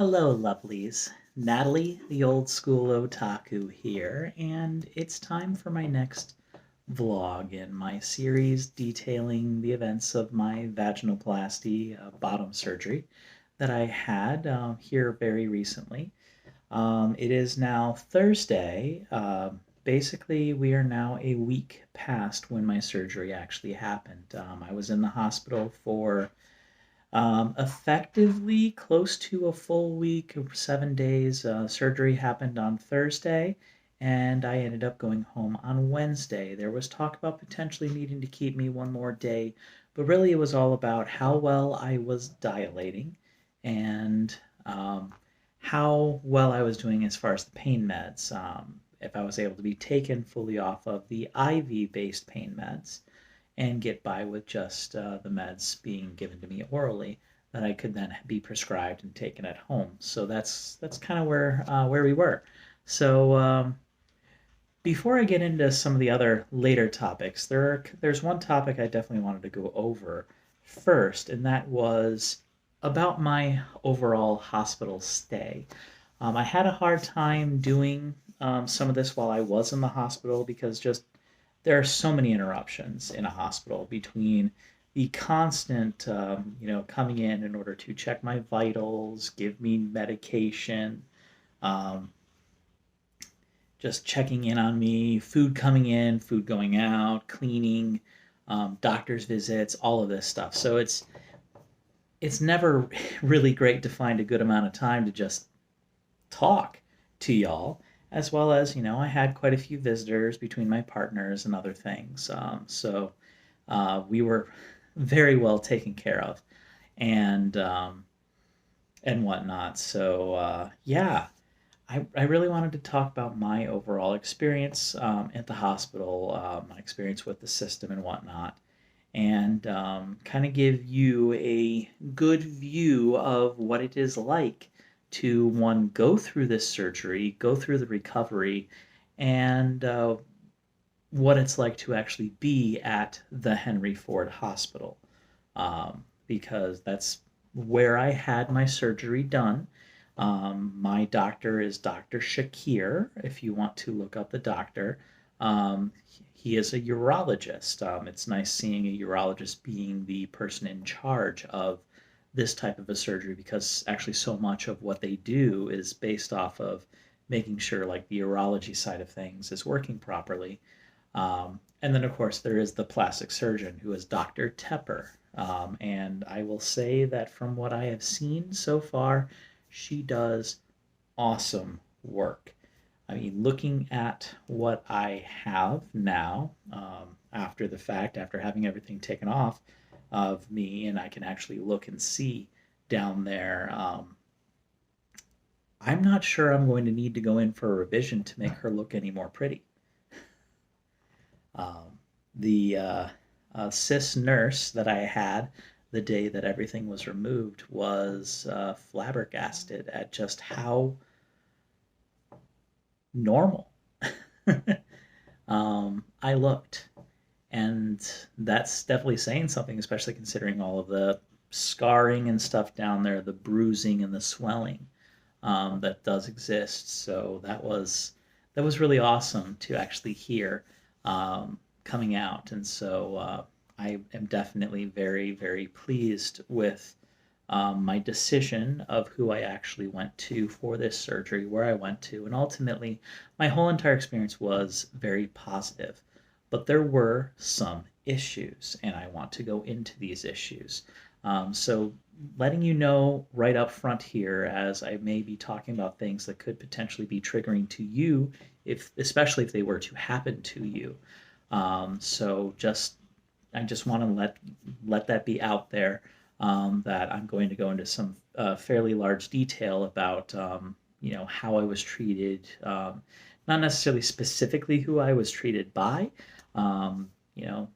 Hello, lovelies. Natalie, the old school otaku here, and it's time for my next vlog in my series detailing the events of my vaginoplasty bottom surgery that I had here very recently. It is now Thursday. Basically, we are now a week past when my surgery actually happened. I was in the hospital for effectively close to a full week of 7 days. Surgery happened on Thursday, and I ended up going home on Wednesday. There was talk about potentially needing to keep me one more day, but really it was all about how well I was dilating and how well I was doing as far as the pain meds. If I was able to be taken fully off of the IV based pain meds and get by with just the meds being given to me orally that I could then be prescribed and taken at home. So that's kind of where we were. So before I get into some of the other later topics, there's one topic I definitely wanted to go over first, and that was about my overall hospital stay. I had a hard time doing some of this while I was in the hospital because just there are so many interruptions in a hospital between the constant, coming in order to check my vitals, give me medication, um, just checking in on me, food coming in, food going out, cleaning, doctor's visits, all of this stuff. So it's never really great to find a good amount of time to just talk to y'all, as well as, I had quite a few visitors between my partners and other things. We were very well taken care of and whatnot. Yeah, I really wanted to talk about my overall experience at the hospital, my experience with the system and whatnot, and kind of give you a good view of what it is like to one go through this surgery, go through the recovery, and what it's like to actually be at the Henry Ford Hospital, because that's where I had my surgery done. My doctor is Dr. Shakir, if you want to look up the doctor. Um, he is a urologist. It's nice seeing a urologist being the person in charge of this type of a surgery because actually so much of what they do is based off of making sure like the urology side of things is working properly. And then of course there is the plastic surgeon who is Dr. Tepper. And I will say that from what I have seen so far, she does awesome work. I mean, looking at what I have now, after the fact, after having everything taken off of me, and I can actually look and see down there, I'm not sure I'm going to need to go in for a revision to make her look any more pretty. The cis nurse that I had the day that everything was removed was flabbergasted at just how normal I looked. And that's definitely saying something, especially considering all of the scarring and stuff down there, the bruising and the swelling that does exist. So that was really awesome to actually hear coming out. And so I am definitely very, very pleased with my decision of who I actually went to for this surgery, where I went to, and ultimately my whole entire experience was very positive. But there were some issues, and I want to go into these issues. So, letting you know right up front here, as I may be talking about things that could potentially be triggering to you, if especially if they were to happen to you. So, I just want to let that be out there. That I'm going to go into some fairly large detail about how I was treated, not necessarily specifically who I was treated by.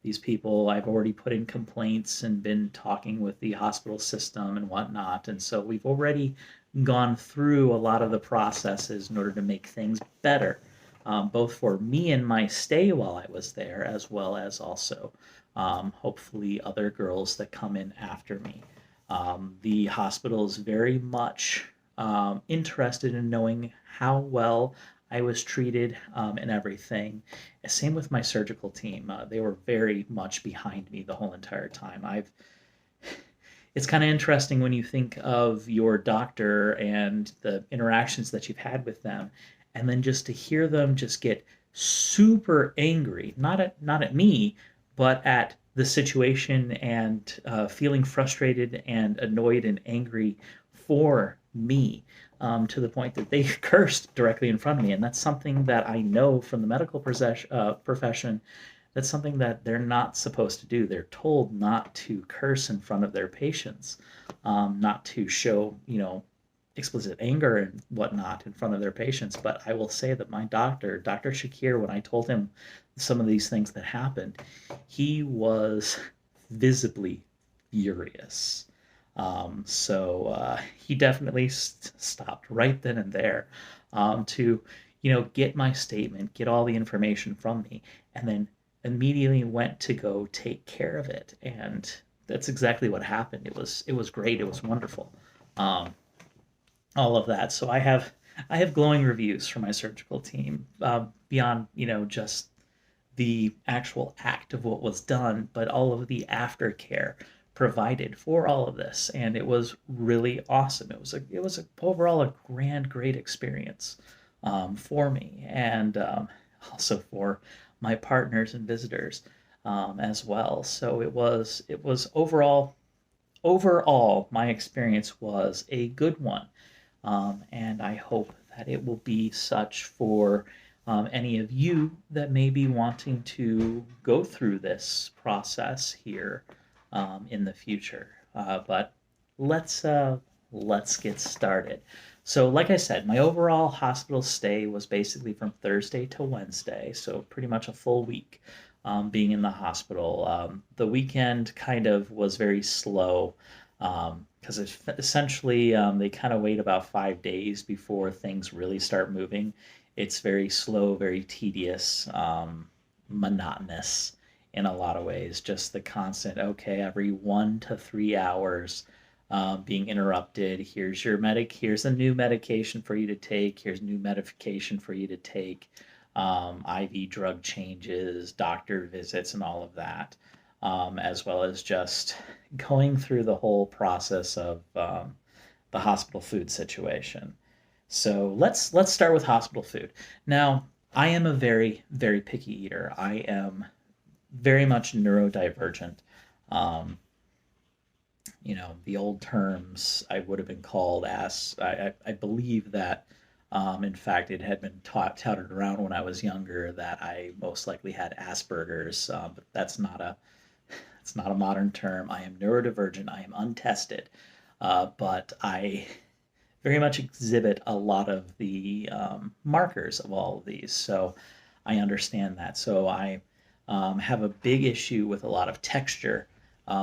These people I've already put in complaints and been talking with the hospital system and whatnot, and so we've already gone through a lot of the processes in order to make things better, both for me and my stay while I was there, as well as also hopefully other girls that come in after me. The hospital is very much interested in knowing how well I was treated and everything. Same with my surgical team. They were very much behind me the whole entire time. It's kind of interesting when you think of your doctor and the interactions that you've had with them, and then just to hear them just get super angry, not at me, but at the situation, and feeling frustrated and annoyed and angry for me, to the point that they cursed directly in front of me. And that's something that I know from the medical profession. That's something that they're not supposed to do. They're told not to curse in front of their patients, not to show, explicit anger and whatnot in front of their patients. But I will say that my doctor, Dr. Shakir, when I told him some of these things that happened, he was visibly furious. So he definitely stopped right then and there, to, get my statement, get all the information from me, and then immediately went to go take care of it. And that's exactly what happened. It was great. It was wonderful. Um, all of that. So I have glowing reviews for my surgical team, beyond, just the actual act of what was done, but all of the aftercare provided for all of this, and it was really awesome. It was overall a great experience, for me, and also for my partners and visitors, as well. So it was overall my experience was a good one, and I hope that it will be such for any of you that may be wanting to go through this process here, in the future. But let's uh, let's get started. So, like I said, my overall hospital stay was basically from Thursday to Wednesday, so pretty much a full week, being in the hospital. The weekend kind of was very slow, because essentially, they kind of wait about 5 days before things really start moving. It's very slow, very tedious, monotonous in a lot of ways. Just the constant, okay, every 1 to 3 hours, being interrupted. Here's a new medication for you to take. Here's new medication for you to take. IV drug changes, doctor visits, and all of that, as well as just going through the whole process of, the hospital food situation. So let's start with hospital food. Now, I am a very very picky eater. I am very much neurodivergent. Um, the old terms I would have been called as, I believe that, in fact, it had been touted around when I was younger that I most likely had Asperger's, but that's not a modern term. I am neurodivergent. I am untested, but I very much exhibit a lot of the, markers of all of these. So I understand that. So I, have a big issue with a lot of texture,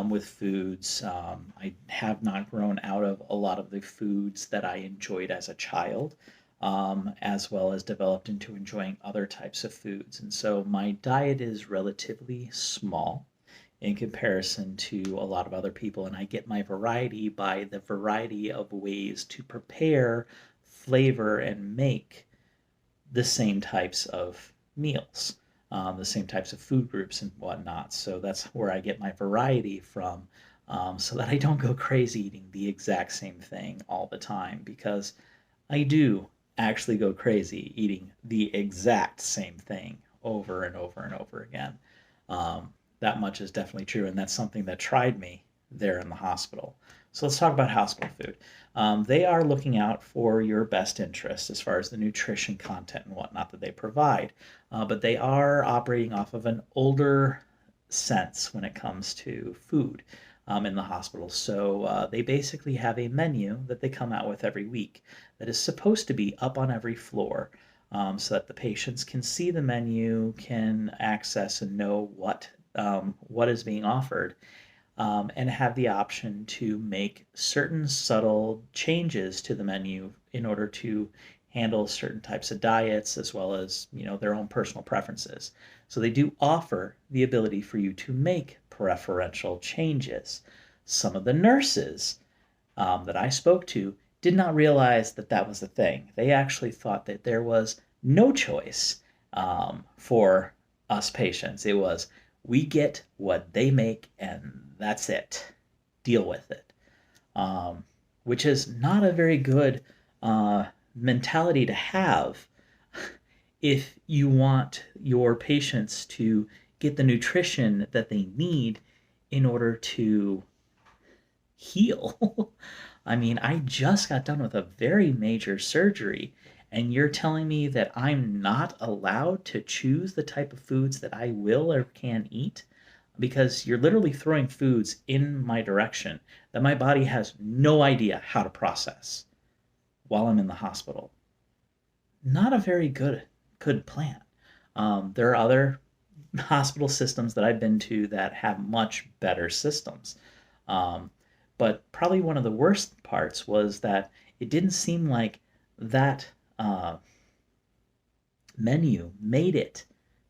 with foods. I have not grown out of a lot of the foods that I enjoyed as a child, as well as developed into enjoying other types of foods. And so my diet is relatively small in comparison to a lot of other people, and I get my variety by the variety of ways to prepare, flavor, and make the same types of meals, the same types of food groups and whatnot. So that's where I get my variety from, so that I don't go crazy eating the exact same thing all the time, because I do actually go crazy eating the exact same thing over and over and over again. That much is definitely true, and that's something that tried me there in the hospital. So let's talk about hospital food. They are looking out for your best interest as far as the nutrition content and whatnot that they provide, but they are operating off of an older sense when it comes to food, in the hospital. So they basically have a menu that they come out with every week that is supposed to be up on every floor, so that the patients can see the menu, can access and know what is being offered, and have the option to make certain subtle changes to the menu in order to handle certain types of diets, as well as their own personal preferences. So they do offer the ability for you to make preferential changes. Some of the nurses, that I spoke to did not realize that that was a thing. They actually thought that there was no choice for us patients. It was we get what they make and that's it. Deal with it. Um, which is not a very good mentality to have if you want your patients to get the nutrition that they need in order to heal. I mean, I just got done with a very major surgery, and you're telling me that I'm not allowed to choose the type of foods that I will or can eat? Because you're literally throwing foods in my direction that my body has no idea how to process while I'm in the hospital. Not a very good plan. There are other hospital systems that I've been to that have much better systems. Um, but probably one of the worst parts was that it didn't seem like that uh, menu made it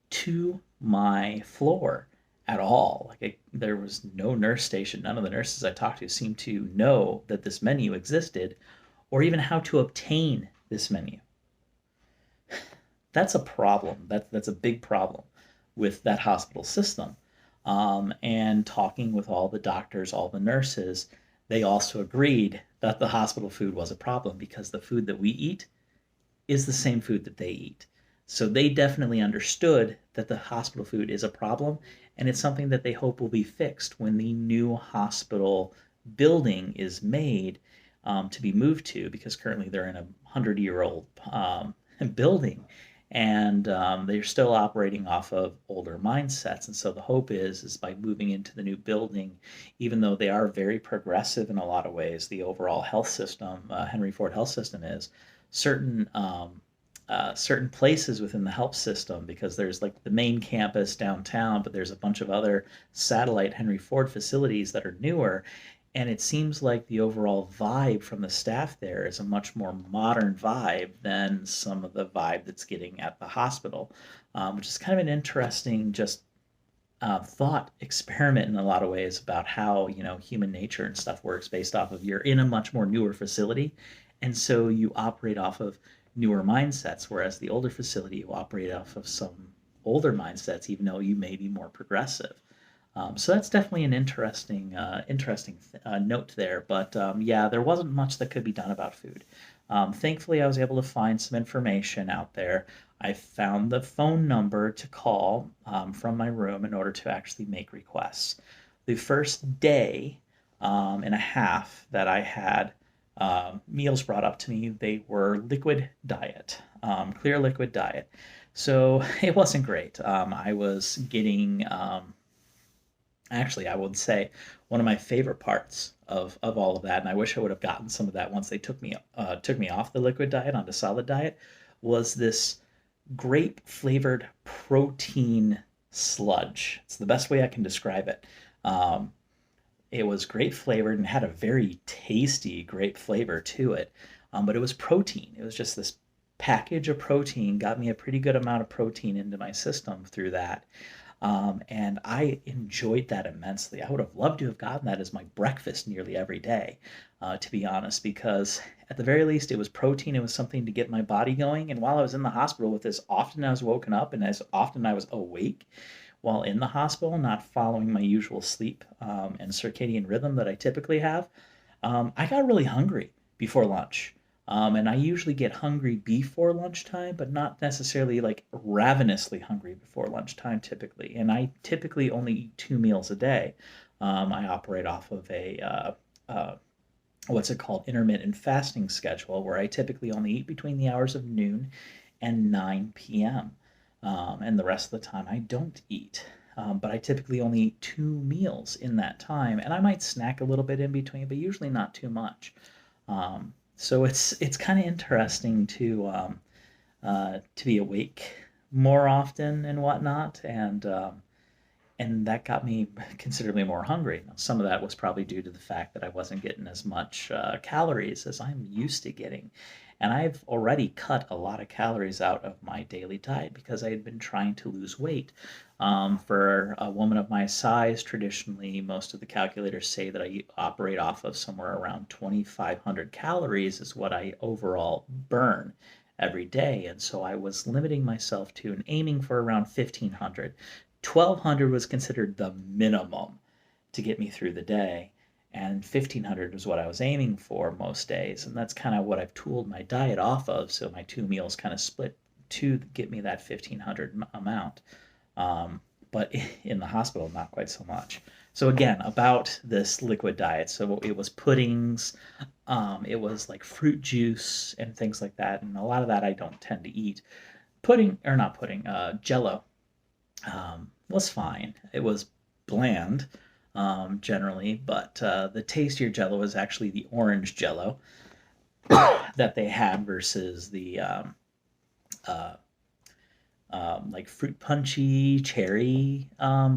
to my floor at all. There was no nurse station. None of the nurses I talked to seemed to know that this menu existed or even how to obtain this menu. That's a problem. That's a big problem with that hospital system. And talking with all the doctors, all the nurses, they also agreed that the hospital food was a problem because the food that we eat is the same food that they eat. So they definitely understood that the hospital food is a problem, and it's something that they hope will be fixed when the new hospital building is made to be moved to, because currently they're in a 100-year-old building, and they're still operating off of older mindsets. And so the hope is by moving into the new building, even though they are very progressive in a lot of ways, the overall health system, Henry Ford health system is certain certain places within the health system, because there's like the main campus downtown, but there's a bunch of other satellite Henry Ford facilities that are newer. And it seems like the overall vibe from the staff there is a much more modern vibe than some of the vibe that's getting at the hospital, which is kind of an interesting just thought experiment in a lot of ways about how human nature and stuff works based off of you're in a much more newer facility, and so you operate off of newer mindsets, whereas the older facility you operate off of some older mindsets, even though you may be more progressive. So that's definitely an interesting note there. But yeah, there wasn't much that could be done about food. Thankfully, I was able to find some information out there. I found the phone number to call from my room in order to actually make requests. The first day and a half that I had meals brought up to me, they were liquid diet, clear liquid diet. So it wasn't great. I was getting actually, I would say one of my favorite parts of all of that, and I wish I would have gotten some of that once they took me off the liquid diet onto solid diet, was this grape flavored protein sludge. It's the best way I can describe it. Um, it was grape flavored and had a very tasty grape flavor to it, but it was protein. It was just this package of protein, got me a pretty good amount of protein into my system through that. And I enjoyed that immensely. I would have loved to have gotten that as my breakfast nearly every day, to be honest, because at the very least it was protein. It was something to get my body going. And while I was in the hospital with as often I was woken up and as often I was awake while in the hospital, not following my usual sleep and circadian rhythm that I typically have, I got really hungry before lunch. And I usually get hungry before lunchtime, but not necessarily like ravenously hungry before lunchtime typically. And I typically only eat 2 meals a day. I operate off of a what's it called, intermittent fasting schedule, where I typically only eat between the hours of noon and 9 p.m. And the rest of the time I don't eat. But I typically only eat 2 meals in that time, and I might snack a little bit in between, but usually not too much. So it's kind of interesting to be awake more often and whatnot, and that got me considerably more hungry. Now, some of that was probably due to the fact that I wasn't getting as much calories as I'm used to getting, And I've already cut a lot of calories out of my daily diet because I had been trying to lose weight. For a woman of my size, traditionally, most of the calculators say that I operate off of somewhere around 2,500 calories is what I overall burn every day. And so I was limiting myself to and aiming for around 1,500. 1,200 was considered the minimum to get me through the day, and 1,500 was what I was aiming for most days, and that's kind of what I've tooled my diet off of. So my two meals kind of split to get me that 1,500 amount. Um, but in the hospital, not quite so much. So again, about this liquid diet. So it was puddings, it was like fruit juice and things like that, and a lot of that I don't tend to eat. Pudding or not pudding, Jello was fine. It was bland generally, but the tastier Jello was actually the orange Jello that they had versus the uh, like fruit punchy cherry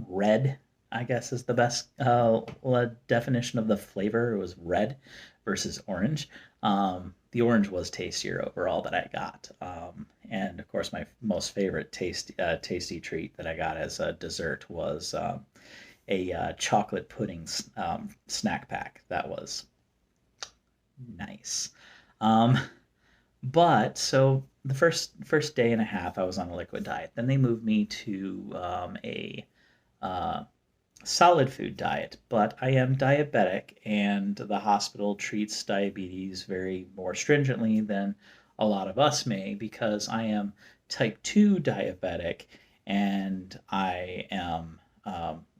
red. I guess is the best definition of the flavor. It was red versus orange. The orange was tastier overall that I got. And of course, my most favorite tasty treat that I got as a dessert was a chocolate pudding snack pack. That was nice. Um, but so the first day and a half, I was on a liquid diet. Then they moved me to a uh, solid food diet. But I am diabetic, and the hospital treats diabetes very more stringently than a lot of us may because I am type 2 diabetic and I am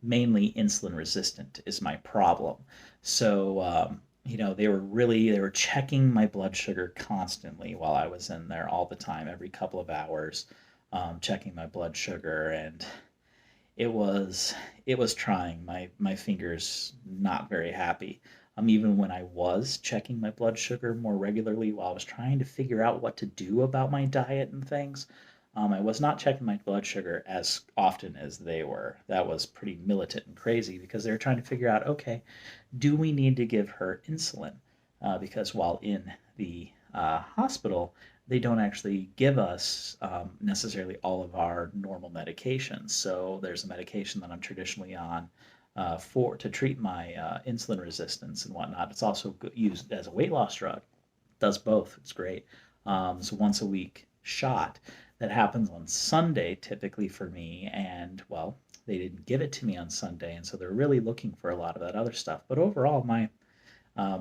mainly insulin resistant is my problem. So they were checking my blood sugar constantly while I was in there all the time, every couple of hours, checking my blood sugar, and it was it was trying. My fingers not very happy. Even when I was checking my blood sugar more regularly while I was trying to figure out what to do about my diet and things, I was not checking my blood sugar as often as they were. That was pretty militant and crazy because they were trying to figure out, okay, do we need to give her insulin? Because while in the hospital, they don't actually give us necessarily all of our normal medications. So there's a medication that I'm traditionally on for to treat my insulin resistance and whatnot. It's also used as a weight loss drug. It does both. It's great. It's a once a week shot that happens on Sunday typically for me, and well, they didn't give it to me on Sunday, and so they're really looking for a lot of that other stuff. But overall, my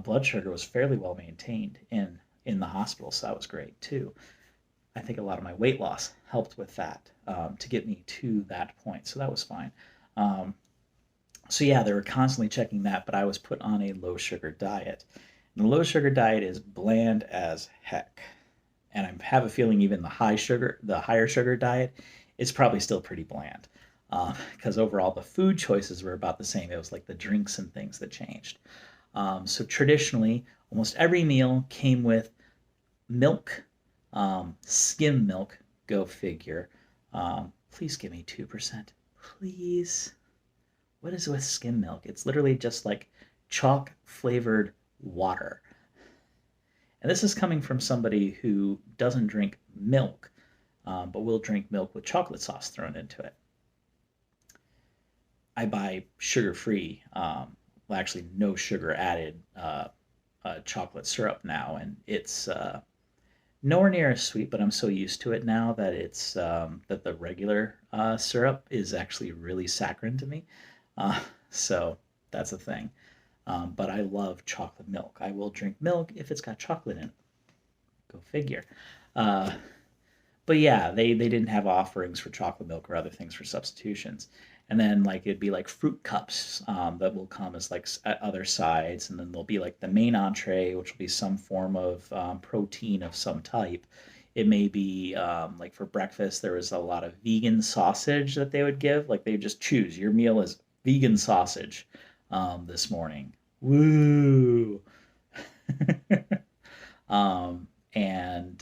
blood sugar was fairly well maintained in the hospital, so that was great too. I think a lot of my weight loss helped with that to get me to that point, so that was fine. Um, so yeah, they were constantly checking that, but I was put on a low sugar diet. And the low sugar diet is bland as heck, and I have a feeling even the higher sugar diet, is probably still pretty bland. Because overall the food choices were about the same. It was like the drinks and things that changed. So traditionally, almost every meal came with milk, skim milk, go figure. Please give me 2%. Please. What is with skim milk? It's literally just like chalk flavored water. And this is coming from somebody who doesn't drink milk, but will drink milk with chocolate sauce thrown into it. I buy sugar free, well, actually, no sugar added chocolate syrup now, and it's nowhere near as sweet, but I'm so used to it now that it's that the regular syrup is actually really saccharine to me. Uh, so that's a thing. But I love chocolate milk. I will drink milk if it's got chocolate in it. Go figure. Uh, but yeah, they didn't have offerings for chocolate milk or other things for substitutions. And then like it'd be like fruit cups that will come as like at other sides, and then there'll be like the main entree, which will be some form of protein of some type. It may be like for breakfast, there was a lot of vegan sausage that they would give. Like they would just choose your meal is vegan sausage this morning. Woo! And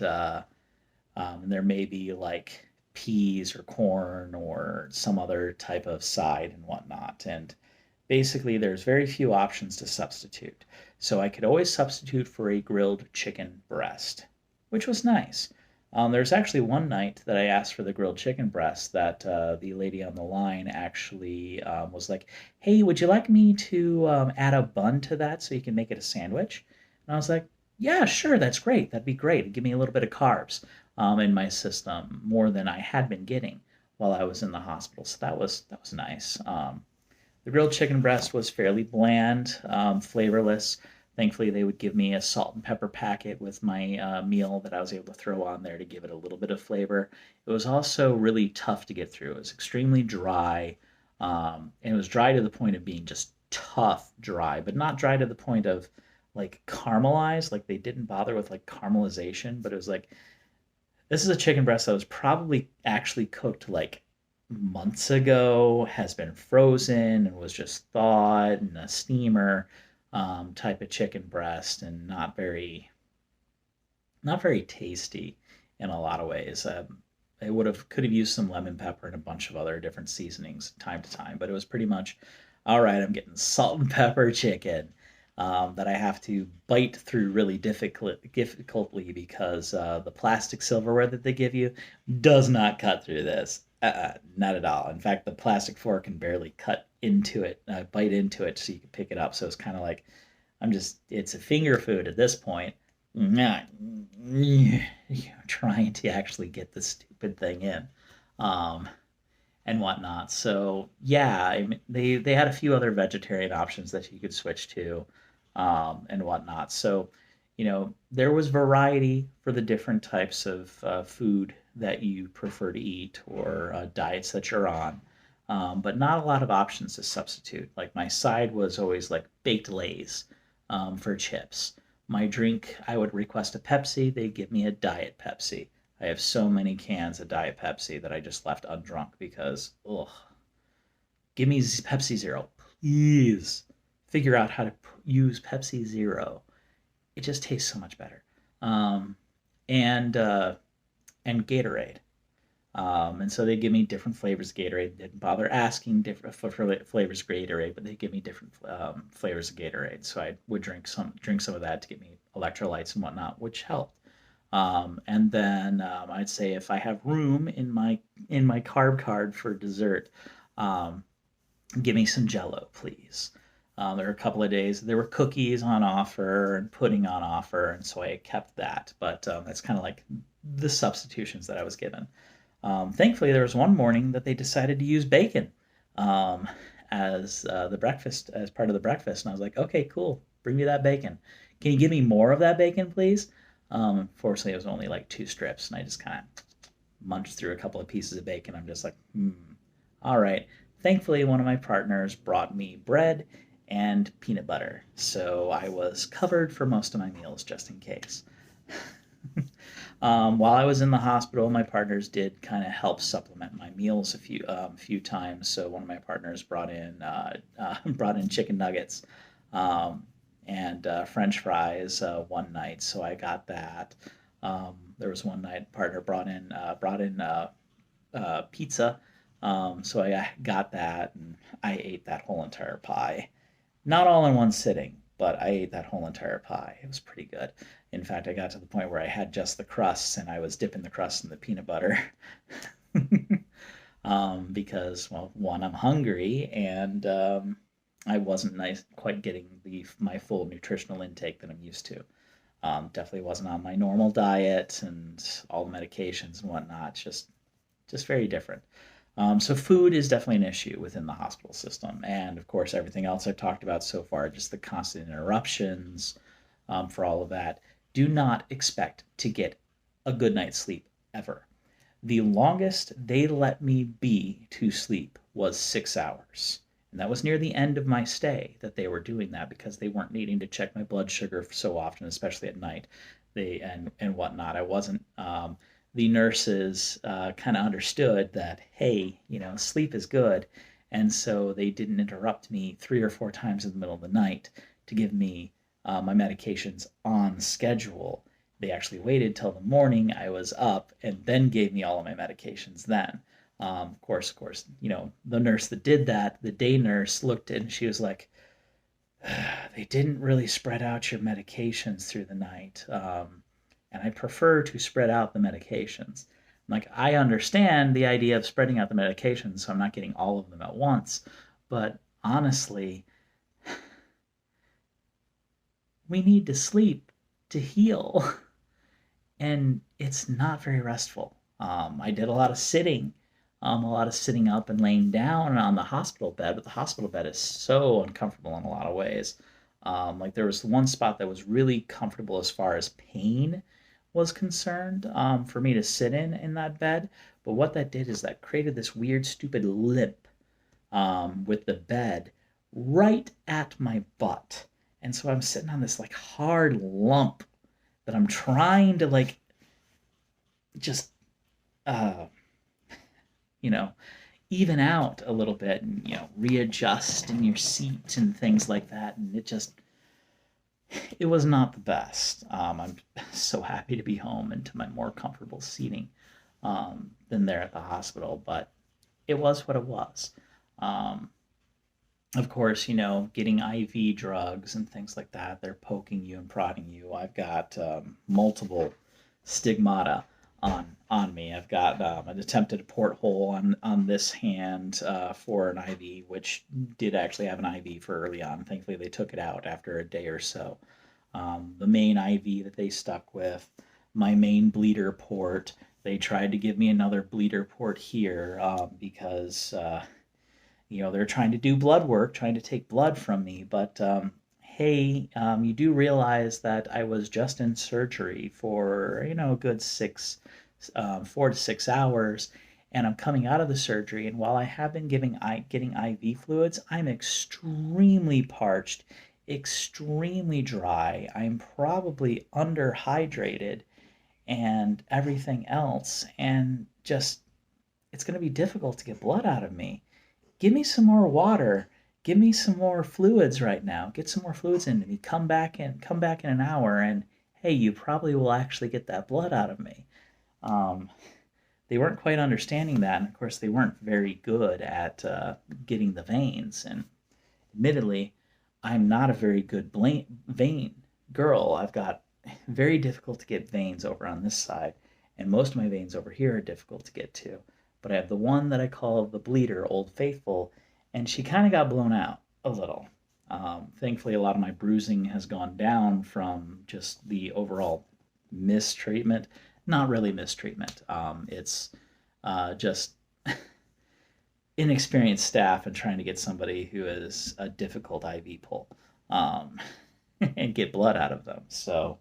there may be like peas or corn or some other type of side and whatnot. And basically, there's very few options to substitute. So I could always substitute for a grilled chicken breast. which was nice. There's actually one night that I asked for the grilled chicken breast that the lady on the line actually was like, "Hey, would you like me to add a bun to that so you can make it a sandwich?" And I was like, "Yeah, sure, that's great. That'd be great. It'd give me a little bit of carbs in my system, more than I had been getting while I was in the hospital." So that was nice. The grilled chicken breast was fairly bland, flavorless. Thankfully, they would give me a salt and pepper packet with my meal that I was able to throw on there to give it a little bit of flavor. It was also really tough to get through. It was extremely dry, and it was dry to the point of being just tough dry, but not dry to the point of like caramelized. Like they didn't bother with like caramelization, but it was like this is a chicken breast that was probably actually cooked like months ago, has been frozen and was just thawed in a steamer type of chicken breast, and not very tasty in a lot of ways. I could have used some lemon pepper and a bunch of other different seasonings time to time, but it was pretty much all right. I'm getting salt and pepper chicken that I have to bite through really difficultly because the plastic silverware that they give you does not cut through this. Not at all. In fact, the plastic fork can barely bite into it so you can pick it up. So it's kind of like it's a finger food at this point. Trying to actually get the stupid thing in. Um, and whatnot. So yeah, I mean, they had a few other vegetarian options that you could switch to, and whatnot. So there was variety for the different types of food that you prefer to eat or diets that you're on. But not a lot of options to substitute. Like my side was always like baked Lays for chips. My drink, I would request a Pepsi. They'd give me a Diet Pepsi. I have so many cans of Diet Pepsi that I just left undrunk because, ugh, give me Pepsi Zero, please. Figure out how to use Pepsi Zero. It just tastes so much better. Um, and and Gatorade. And so they give me different flavors of Gatorade. Didn't bother asking different for flavors of Gatorade, but they give me different flavors of Gatorade. So I would drink some of that to get me electrolytes and whatnot, which helped. And then I'd say if I have room in my carb card for dessert, um, give me some Jello, please. There were a couple of days there were cookies on offer and pudding on offer, and so I kept that. But that's kind of like the substitutions that I was given. Thankfully, there was one morning that they decided to use bacon um, as part of the breakfast, and I was like, okay, cool, bring me that bacon. Can you give me more of that bacon, please? Fortunately, it was only like two strips, and I just kind of munched through a couple of pieces of bacon. I'm just like, all right. Thankfully, one of my partners brought me bread and peanut butter, so I was covered for most of my meals just in case. While I was in the hospital, my partners did kind of help supplement my meals a few times. So one of my partners brought in chicken nuggets and French fries one night, so I got that. There was one night partner brought in pizza, so I got that, and I ate that whole entire pie. Not all in one sitting, but I ate that whole entire pie. It was pretty good. In fact, I got to the point where I had just the crusts and I was dipping the crust in the peanut butter. Because, well, one, I'm hungry, and I wasn't quite getting my full nutritional intake that I'm used to. Definitely wasn't on my normal diet and all the medications and whatnot. Just very different. So food is definitely an issue within the hospital system, and of course everything else I've talked about so far, just the constant interruptions for all of that. Do not expect to get a good night's sleep ever. The longest they let me be to sleep was 6 hours. And that was near the end of my stay that they were doing that because they weren't needing to check my blood sugar so often, especially at night. And whatnot. I wasn't. The nurses kind of understood that, hey, sleep is good, and so they didn't interrupt me 3 or 4 times in the middle of the night to give me my medications on schedule. They actually waited till the morning I was up and then gave me all of my medications then. Of course, the nurse that did that, the day nurse, looked and she was like, they didn't really spread out your medications through the night. and I prefer to spread out the medications. Like, I understand the idea of spreading out the medications so I'm not getting all of them at once, but honestly, we need to sleep to heal, and it's not very restful. I did a lot of sitting up and laying down on the hospital bed, but the hospital bed is so uncomfortable in a lot of ways. Like, there was one spot that was really comfortable as far as pain was concerned, for me to sit in that bed. But what that did is that created this weird, stupid lip, with the bed right at my butt. And so I'm sitting on this like hard lump that I'm trying to like just uh you know even out a little bit, and readjust in your seat and things like that, and it was not the best. I'm so happy to be home and to my more comfortable seating, than there at the hospital, but it was what it was. um, of course, getting IV drugs and things like that, they're poking you and prodding you. I've got multiple stigmata on me. I've got an attempted porthole on this hand, for an IV, which did actually have an IV for early on. Thankfully, they took it out after a day or so. The main IV that they stuck with, my main bleeder port. They tried to give me another bleeder port here, because they're trying to do blood work, trying to take blood from me. But hey, you do realize that I was just in surgery for a good 4 to 6 hours, and I'm coming out of the surgery. And while I have been getting IV fluids, I'm extremely parched, extremely dry. I'm probably underhydrated and everything else, and just it's going to be difficult to get blood out of me. Give me some more water. Give me some more fluids right now. Get some more fluids into me. Come back in an hour, and hey, you probably will actually get that blood out of me. Um, they weren't quite understanding that, and of course, they weren't very good at getting the veins. And admittedly, I'm not a very good vein girl. I've got very difficult to get veins over on this side, and most of my veins over here are difficult to get to. But I have the one that I call the bleeder, Old Faithful, and she kind of got blown out a little. Thankfully, a lot of my bruising has gone down from just the overall mistreatment. Not really mistreatment. It's just inexperienced staff and trying to get somebody who is a difficult IV pull, um, and get blood out of them. So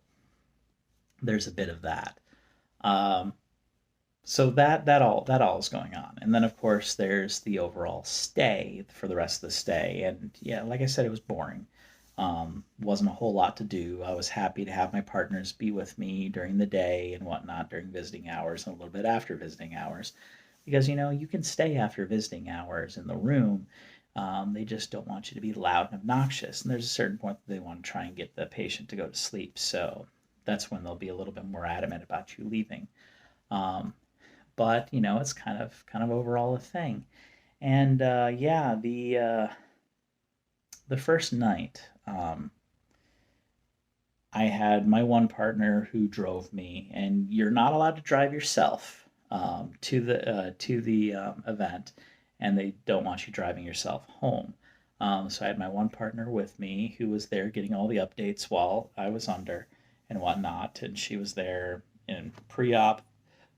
there's a bit of that. Um, so that all is going on, and then of course there's the overall stay for the rest of the stay. And yeah, like I said, it was boring. Wasn't a whole lot to do. I was happy to have my partners be with me during the day and whatnot during visiting hours, and a little bit after visiting hours, because you can stay after visiting hours in the room. They just don't want you to be loud and obnoxious, and there's a certain point that they want to try and get the patient to go to sleep. So that's when they'll be a little bit more adamant about you leaving. um, but it's kind of overall a thing. And yeah, the first night, I had my one partner who drove me, and you're not allowed to drive yourself, to the event, and they don't want you driving yourself home. So I had my one partner with me who was there getting all the updates while I was under and whatnot, and she was there in pre-op,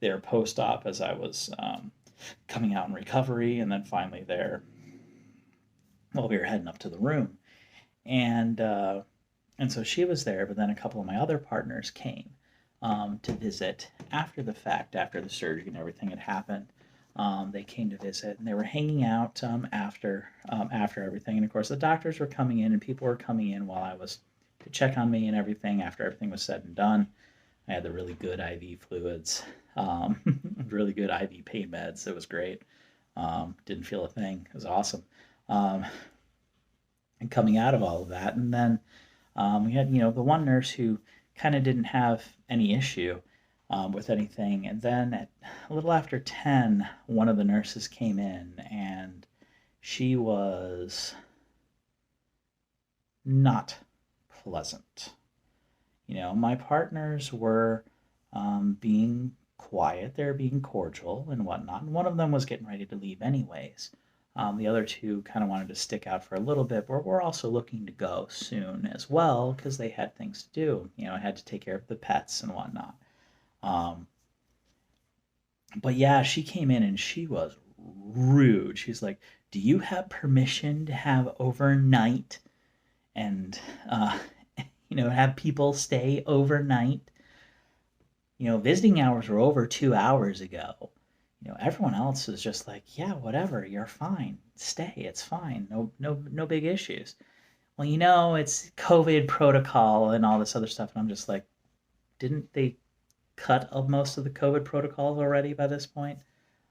there post-op as I was, coming out in recovery, and then finally there while we were heading up to the room. And so she was there, but then a couple of my other partners came, to visit after the fact, after the surgery and everything had happened. They came to visit, and they were hanging out, after everything. And of course, the doctors were coming in, and people were coming in while I was to check on me and everything. After everything was said and done, I had the really good IV fluids, um, really good IV pain meds. It was great. Didn't feel a thing. It was awesome. Um, and coming out of all of that, and then we had the one nurse who kind of didn't have any issue, with anything. And then at a little after 10, one of the nurses came in, and she was not pleasant. My partners were being quiet. They're being cordial and whatnot. And one of them was getting ready to leave anyways. The other two kind of wanted to stick out for a little bit, but we're also looking to go soon as well because they had things to do. I had to take care of the pets and whatnot. Um, but yeah, she came in and she was rude. She's like, "Do you have permission to have overnight and have people stay overnight?" Visiting hours were over 2 hours ago. Everyone else was just like, "Yeah, whatever, you're fine. Stay, it's fine. No big issues." Well, it's COVID protocol and all this other stuff, and I'm just like, didn't they cut of most of the COVID protocols already by this point?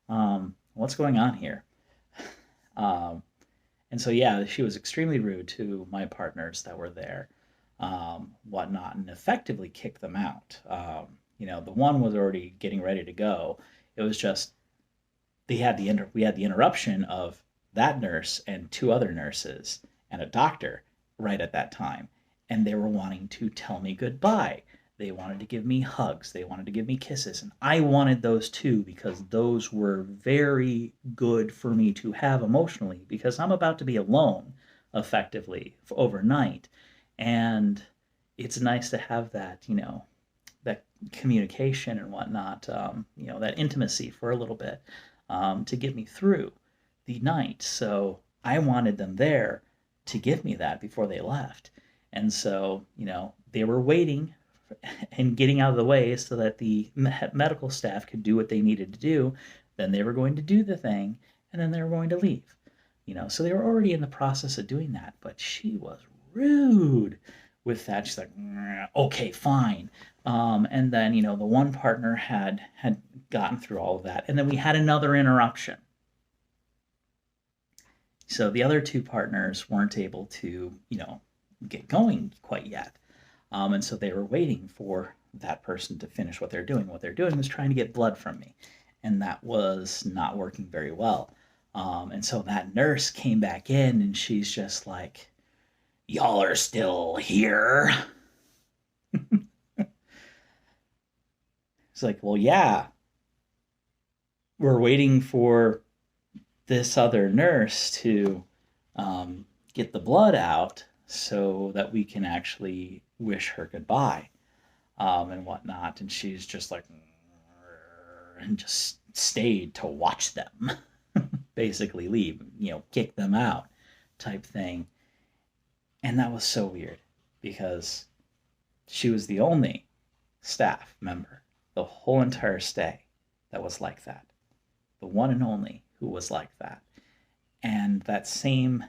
What's going on here? Um, and so yeah, she was extremely rude to my partners that were there, whatnot, and effectively kicked them out. The one was already getting ready to go. It was just we had the interruption of that nurse and two other nurses and a doctor right at that time, and they were wanting to tell me goodbye. They wanted to give me hugs. They wanted to give me kisses, and I wanted those too because those were very good for me to have emotionally because I'm about to be alone effectively overnight, and it's nice to have that that communication and whatnot, that intimacy for a little bit, to get me through the night. So I wanted them there to give me that before they left. And so, they were waiting and getting out of the way so that the medical staff could do what they needed to do. Then they were going to do the thing, and then they were going to leave. So they were already in the process of doing that, but she was rude with that. She's like, "Okay, fine." And then, the one partner had gotten through all of that, and then we had another interruption. So the other two partners weren't able to, get going quite yet. And so they were waiting for that person to finish what they're doing. What they're doing was trying to get blood from me, and that was not working very well. And so that nurse came back in, and she's just like, "Y'all are still here?" It's like, "Well, yeah, we're waiting for this other nurse to get the blood out so that we can actually wish her goodbye, and whatnot." And she's just like, and just stayed to watch them basically leave, kick them out type thing. And that was so weird because she was the only staff member the whole entire stay that was like that. The one and only who was like that. And that same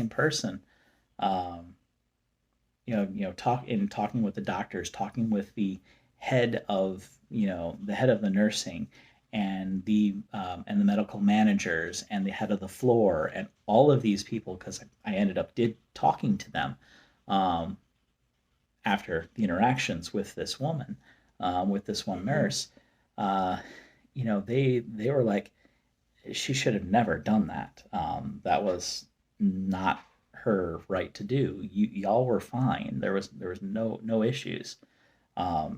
person, um, talking with the doctors, talking with the head of the nursing, and the medical managers and the head of the floor and all of these people, because I ended up talking to them, um, after the interactions with this woman, with this one nurse. uh, they were like, she should have never done that. That was not her right to do. Y'all were fine. There was no issues.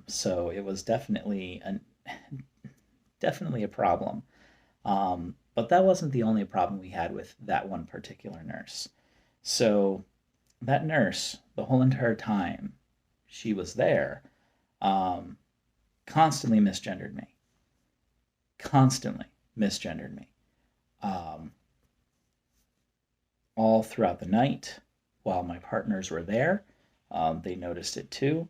So it was definitely a problem. But that wasn't the only problem we had with that one particular nurse. So that nurse, the whole entire time she was there, um, constantly misgendered me. Constantly misgendered me. Um, all throughout the night while my partners were there. They noticed it too.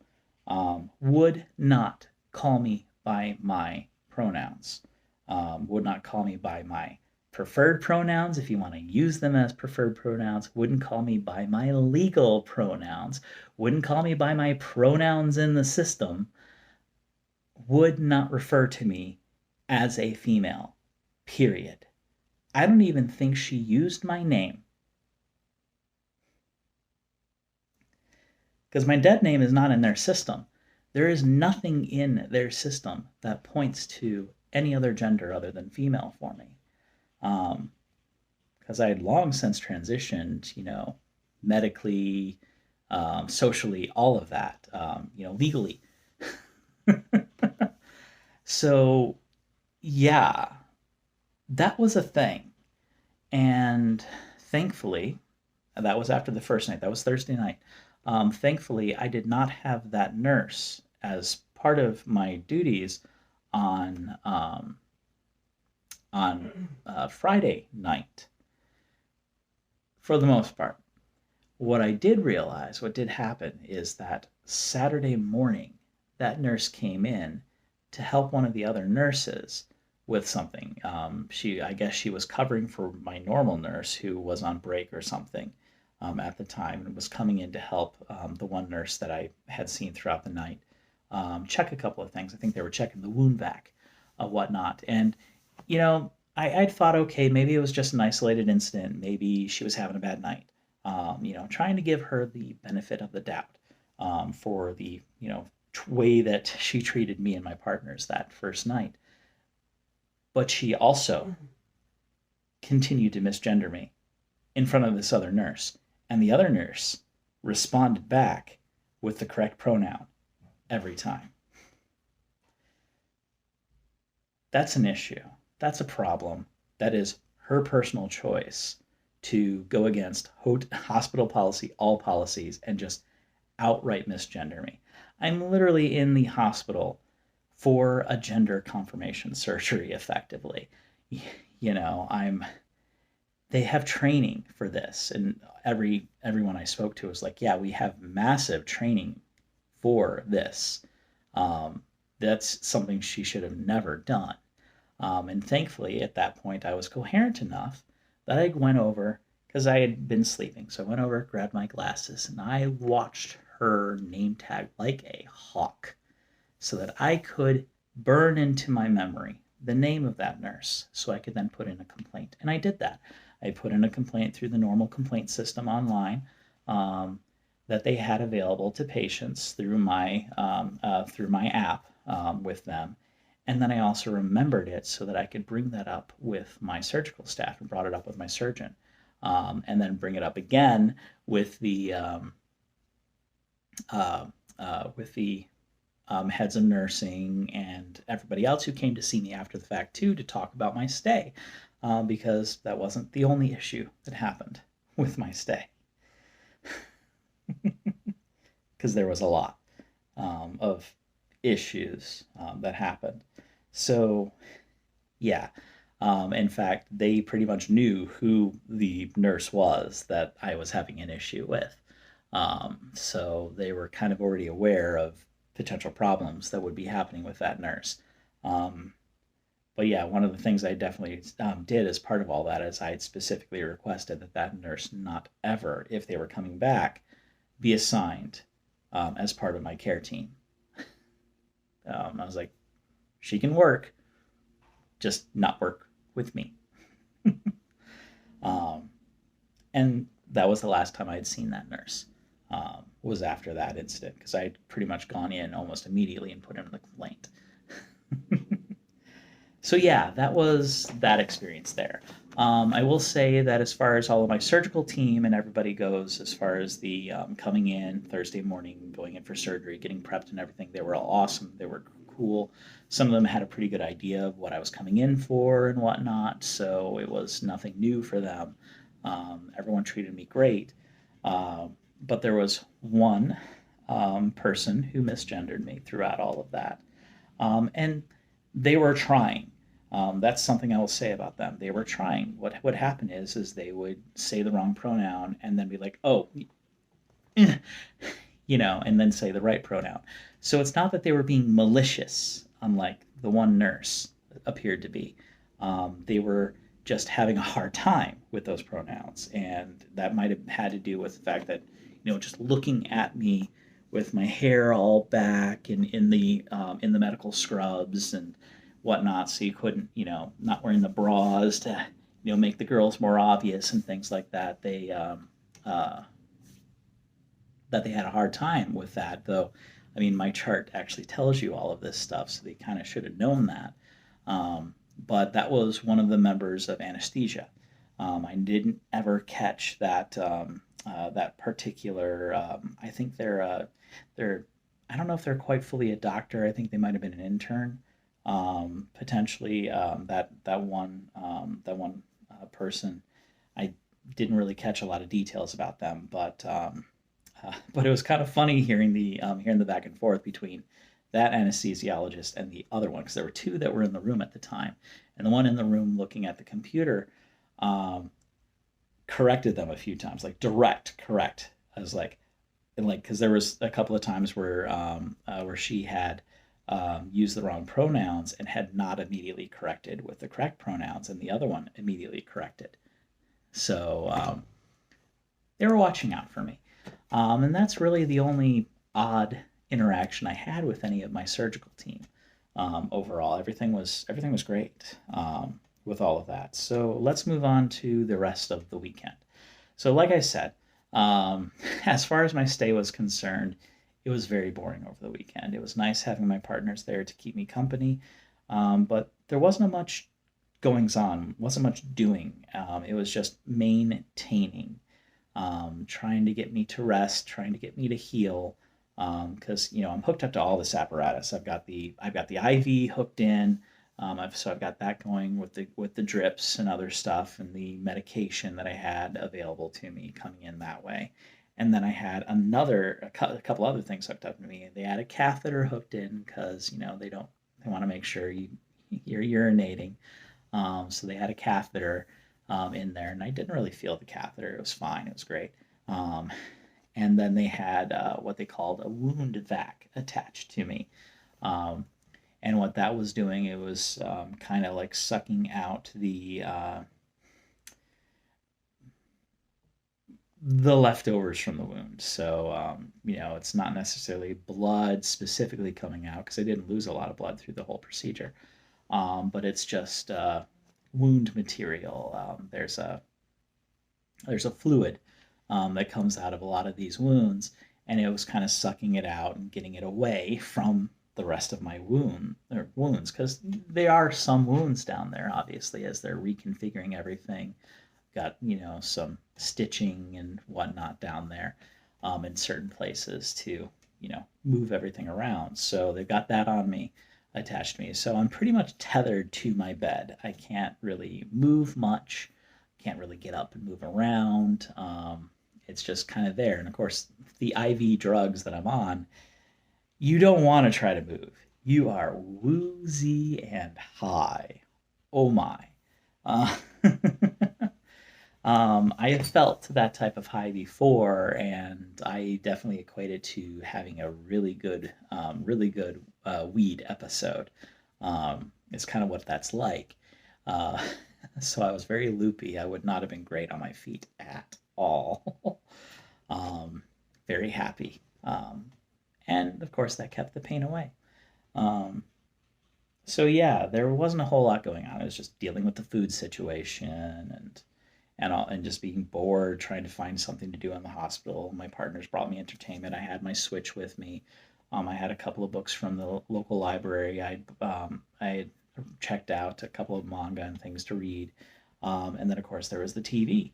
Would not call me by my pronouns. Would not call me by my preferred pronouns if you want to use them as preferred pronouns. Wouldn't call me by my legal pronouns. Wouldn't call me by my pronouns in the system. Would not refer to me as a female. Period. I don't even think she used my name. Because my dead name is not in their system. There is nothing in their system that points to any other gender other than female for me. Because I had long since transitioned, medically, socially, all of that, legally. So, yeah, that was a thing. And thankfully, that was after the first night. That was Thursday night. Thankfully, I did not have that nurse as part of my duties on Friday night, for the most part. What I did realize, what did happen, is that Saturday morning, that nurse came in to help one of the other nurses with something. I guess she was covering for my normal nurse who was on break or something at the time and was coming in to help the one nurse that I had seen throughout the night check a couple of things. I think they were checking the wound vac, whatnot. And, I'd thought, okay, maybe it was just an isolated incident. Maybe she was having a bad night. Trying to give her the benefit of the doubt for the, way that she treated me and my partners that first night. But she also continued to misgender me in front of this other nurse. And the other nurse responded back with the correct pronoun every time. That's an issue. That's a problem. That is her personal choice to go against hospital policy, all policies, and just outright misgender me. I'm literally in the hospital for a gender confirmation surgery, effectively. I'm they have training for this, and everyone I spoke to was like, yeah, we have massive training for this. That's something she should have never done. And thankfully, at that point, I was coherent enough that I went over, because I had been sleeping. So I went over, grabbed my glasses, and I watched her name tag like a hawk so that I could burn into my memory the name of that nurse so I could then put in a complaint. And I did that. I put in a complaint through the normal complaint system online that they had available to patients through my app with them. And then I also remembered it so that I could bring that up with my surgical staff and brought it up with my surgeon. And then bring it up again with the heads of nursing and everybody else who came to see me after the fact too to talk about my stay, because that wasn't the only issue that happened with my stay, because there was a lot of issues that happened. So yeah, in fact, they pretty much knew who the nurse was that I was having an issue with. So they were kind of already aware of potential problems that would be happening with that nurse. Um, but yeah, one of the things I definitely did as part of all that is I had specifically requested that that nurse not ever, if they were coming back, be assigned as part of my care team. I was like, she can work, just not work with me. Um, and that was the last time I had seen that nurse. Was after that incident because I had pretty much gone in almost immediately and put in the complaint. So yeah, that was that experience there. I will say that as far as all of my surgical team and everybody goes, as far as the coming in Thursday morning, going in for surgery, getting prepped and everything, they were all awesome. They were cool. Some of them had a pretty good idea of what I was coming in for and whatnot, so it was nothing new for them. Everyone treated me great. But there was one person who misgendered me throughout all of that. And they were trying. That's something I will say about them. They were trying. What happened is they would say the wrong pronoun and then be like, "Oh, and then say the right pronoun." So it's not that they were being malicious, unlike the one nurse appeared to be. They were just having a hard time with those pronouns, and that might have had to do with the fact that just looking at me with my hair all back and in the medical scrubs and whatnot, so you couldn't, not wearing the bras to, make the girls more obvious and things like that. That they had a hard time with that, though. I mean, my chart actually tells you all of this stuff, so they kind of should have known that. But that was one of the members of anesthesia. I didn't ever catch that particular. I think they're. I don't know if they're quite fully a doctor. I think they might have been an intern. Potentially that one person. I didn't really catch a lot of details about them, but it was kind of funny hearing the back and forth between that anesthesiologist and the other one, because there were two that were in the room at the time, and the one in the room looking at the computer um, corrected them a few times, like direct correct. I was like, and like, because there was a couple of times where she had used the wrong pronouns and had not immediately corrected with the correct pronouns, and the other one immediately corrected. So they were watching out for me. And that's really the only odd interaction I had with any of my surgical team. Overall, everything was great with all of that. So let's move on to the rest of the weekend. So, like I said, um, as far as my stay was concerned, it was very boring over the weekend. It was nice having my partners there to keep me company, but there wasn't much goings on, wasn't much doing. It was just maintaining, trying to get me to rest, trying to get me to heal. Because I'm hooked up to all this apparatus. I've got the IV hooked in. I've got that going with the drips and other stuff and the medication that I had available to me coming in that way. And then I had a couple other things hooked up to me. They had a catheter hooked in because they want to make sure you're urinating. So they had a catheter in there, and I didn't really feel the catheter. It was fine. It was great. Um, and then they had what they called a wound vac attached to me. Um, and what that was doing, it was kind of like sucking out the leftovers from the wound. So it's not necessarily blood specifically coming out because I didn't lose a lot of blood through the whole procedure. But it's just wound material. There's a fluid that comes out of a lot of these wounds, and it was kind of sucking it out and getting it away from the rest of my wounds, because there are some wounds down there, obviously, as they're reconfiguring everything. Got some stitching and whatnot down there in certain places to move everything around. So they've got that on me, attached to me. So I'm pretty much tethered to my bed. I can't really move much, can't really get up and move around. It's just kind of there. And of course, the IV drugs that I'm on, you don't want to try to move. You are woozy and high. Oh my. Uh, I have felt that type of high before, and I definitely equate it to having a really good weed episode. It's kind of what that's like. Uh, so I was very loopy. I would not have been great on my feet at all. um, Very happy. And of course, that kept the pain away. Um, so yeah, there wasn't a whole lot going on. I was just dealing with the food situation and just being bored, trying to find something to do in the hospital. My partners brought me entertainment. I had my Switch with me. I had a couple of books from the local library. I had checked out a couple of manga and things to read. And then of course there was the TV.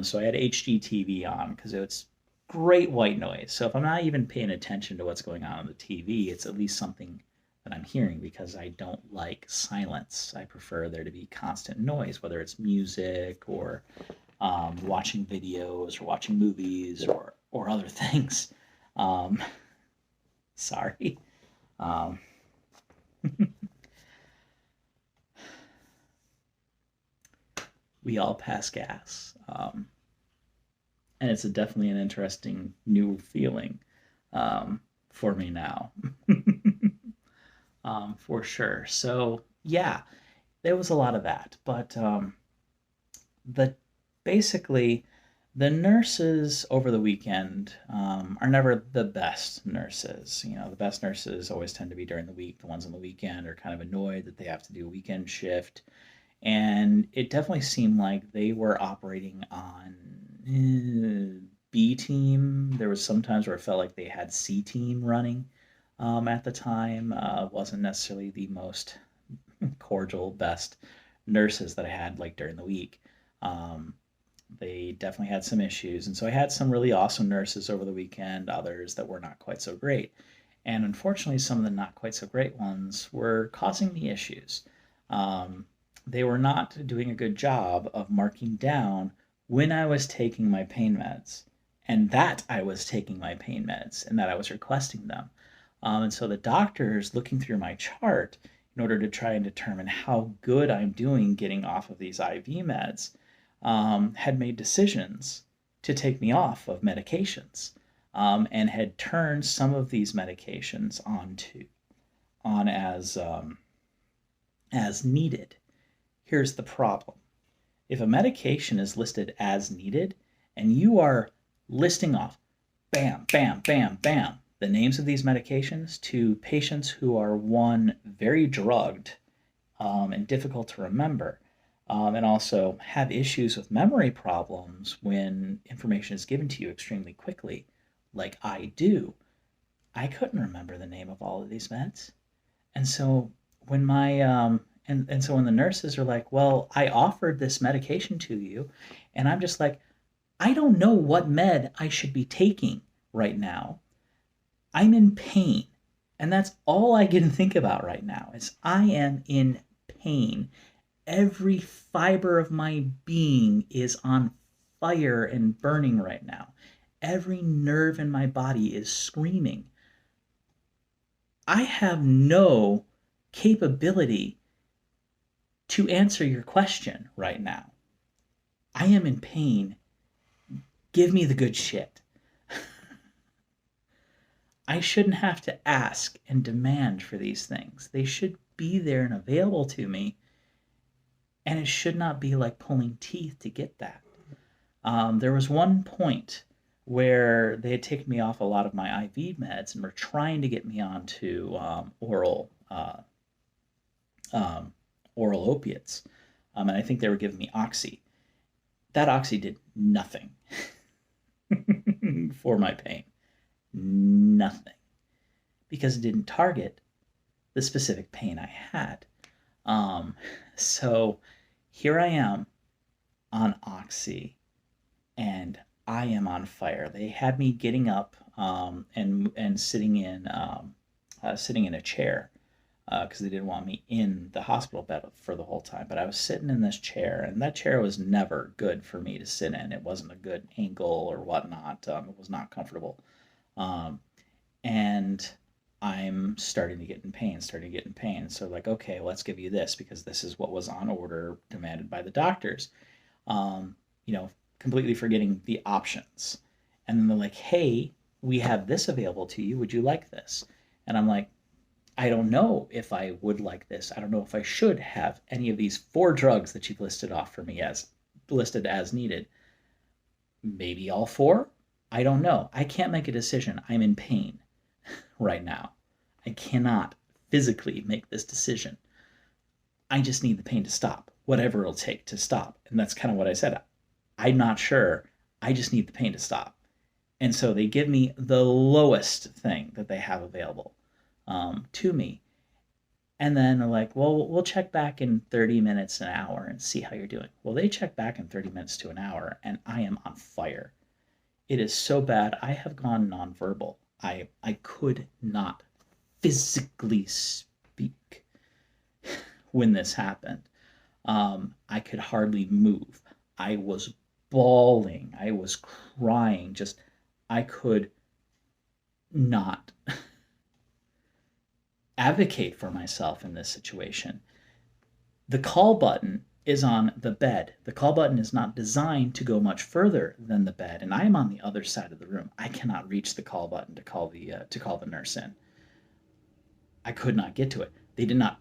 So I had HD TV on because it's great white noise. So if I'm not even paying attention to what's going on the TV, it's at least something that I'm hearing, because I don't like silence. I prefer there to be constant noise, whether it's music or watching videos or watching movies or other things. Um, Sorry. Um, we all pass gas. And it's definitely an interesting new feeling for me now, for sure. So yeah, there was a lot of that, but the basically the nurses over the weekend are never the best nurses. The best nurses always tend to be during the week. The ones on the weekend are kind of annoyed that they have to do a weekend shift, and it definitely seemed like they were operating on B team. There was sometimes where it felt like they had C team running at the time. Wasn't necessarily the most cordial, best nurses that I had like during the week. Um, they definitely had some issues, and so I had some really awesome nurses over the weekend, others that were not quite so great. And unfortunately, some of the not quite so great ones were causing me issues. Um, they were not doing a good job of marking down when I was taking my pain meds and that I was taking my pain meds and that I was requesting them. And so the doctors looking through my chart in order to try and determine how good I'm doing getting off of these IV meds had made decisions to take me off of medications and had turned some of these medications on as needed. Here's the problem. If a medication is listed as needed and you are listing off bam, bam, bam, bam, the names of these medications to patients who are, one, very drugged and difficult to remember, and also have issues with memory problems when information is given to you extremely quickly, like I do. I couldn't remember the name of all of these meds. And so when my and so when the nurses are like, "Well, I offered this medication to you," and I'm just like, "I don't know what med I should be taking right now. I'm in pain." And that's all I can think about right now is I am in pain. Every fiber of my being is on fire and burning right now. Every nerve in my body is screaming. I have no capability to answer your question right now. I am in pain. Give me the good shit. I shouldn't have to ask and demand for these things. They should be there and available to me, and it should not be like pulling teeth to get that. There was one point where they had taken me off a lot of my IV meds and were trying to get me onto oral opiates, and I think they were giving me oxy. That oxy did nothing for my pain. Nothing. Because it didn't target the specific pain I had. So here I am on oxy, and I am on fire. They had me getting up and sitting in a chair because they didn't want me in the hospital bed for the whole time. But I was sitting in this chair, and that chair was never good for me to sit in. It wasn't a good angle or whatnot. It was not comfortable. And I'm starting to get in pain. So like, okay, let's give you this because this is what was on order demanded by the doctors. Completely forgetting the options. And then they're like, hey, we have this available to you. Would you like this? And I'm like, I don't know if I would like this. I don't know if I should have any of these 4 drugs that you've listed off for me as listed as needed. Maybe all 4? I don't know. I can't make a decision. I'm in pain right now. I cannot physically make this decision. I just need the pain to stop, whatever it'll take to stop. And that's kind of what I said. I'm not sure. I just need the pain to stop. And so they give me the lowest thing that they have available to me. And then they're like, well, we'll check back in 30 minutes, an hour, and see how you're doing. Well, they check back in 30 minutes to an hour, and I am on fire. It is so bad. I have gone nonverbal. I could not physically speak when this happened. I could hardly move. I was bawling. I was crying. I could not advocate for myself in this situation. The call button is on the bed. The call button is not designed to go much further than the bed, and I am on the other side of the room. I cannot reach the call button to call the nurse in. I could not get to it. They did not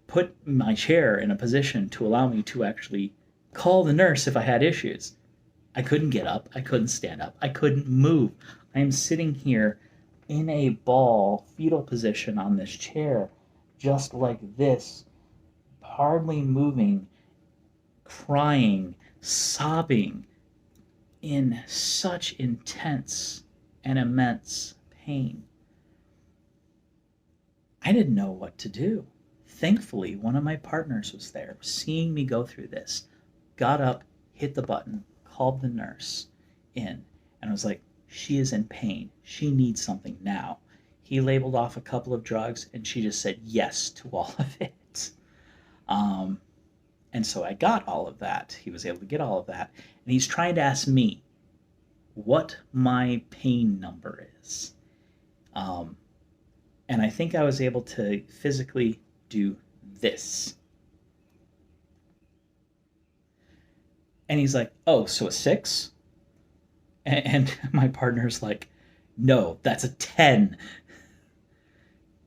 put my chair in a position to allow me to actually call the nurse if I had issues. I couldn't get up. I couldn't stand up. I couldn't move. I am sitting here in a fetal position on this chair, just like this, hardly moving, crying, sobbing in such intense and immense pain. I didn't know what to do. Thankfully, one of my partners was there, seeing me go through this, got up, hit the button, called the nurse in, and was like, she is in pain. She needs something now. He labeled off a couple of drugs, and she just said yes to all of it. Um, and so I got all of that. He was able to get all of that. And he's trying to ask me what my pain number is. Um, and I think I was able to physically do this. And he's like, oh, so a 6? And my partner's like, no, that's a 10.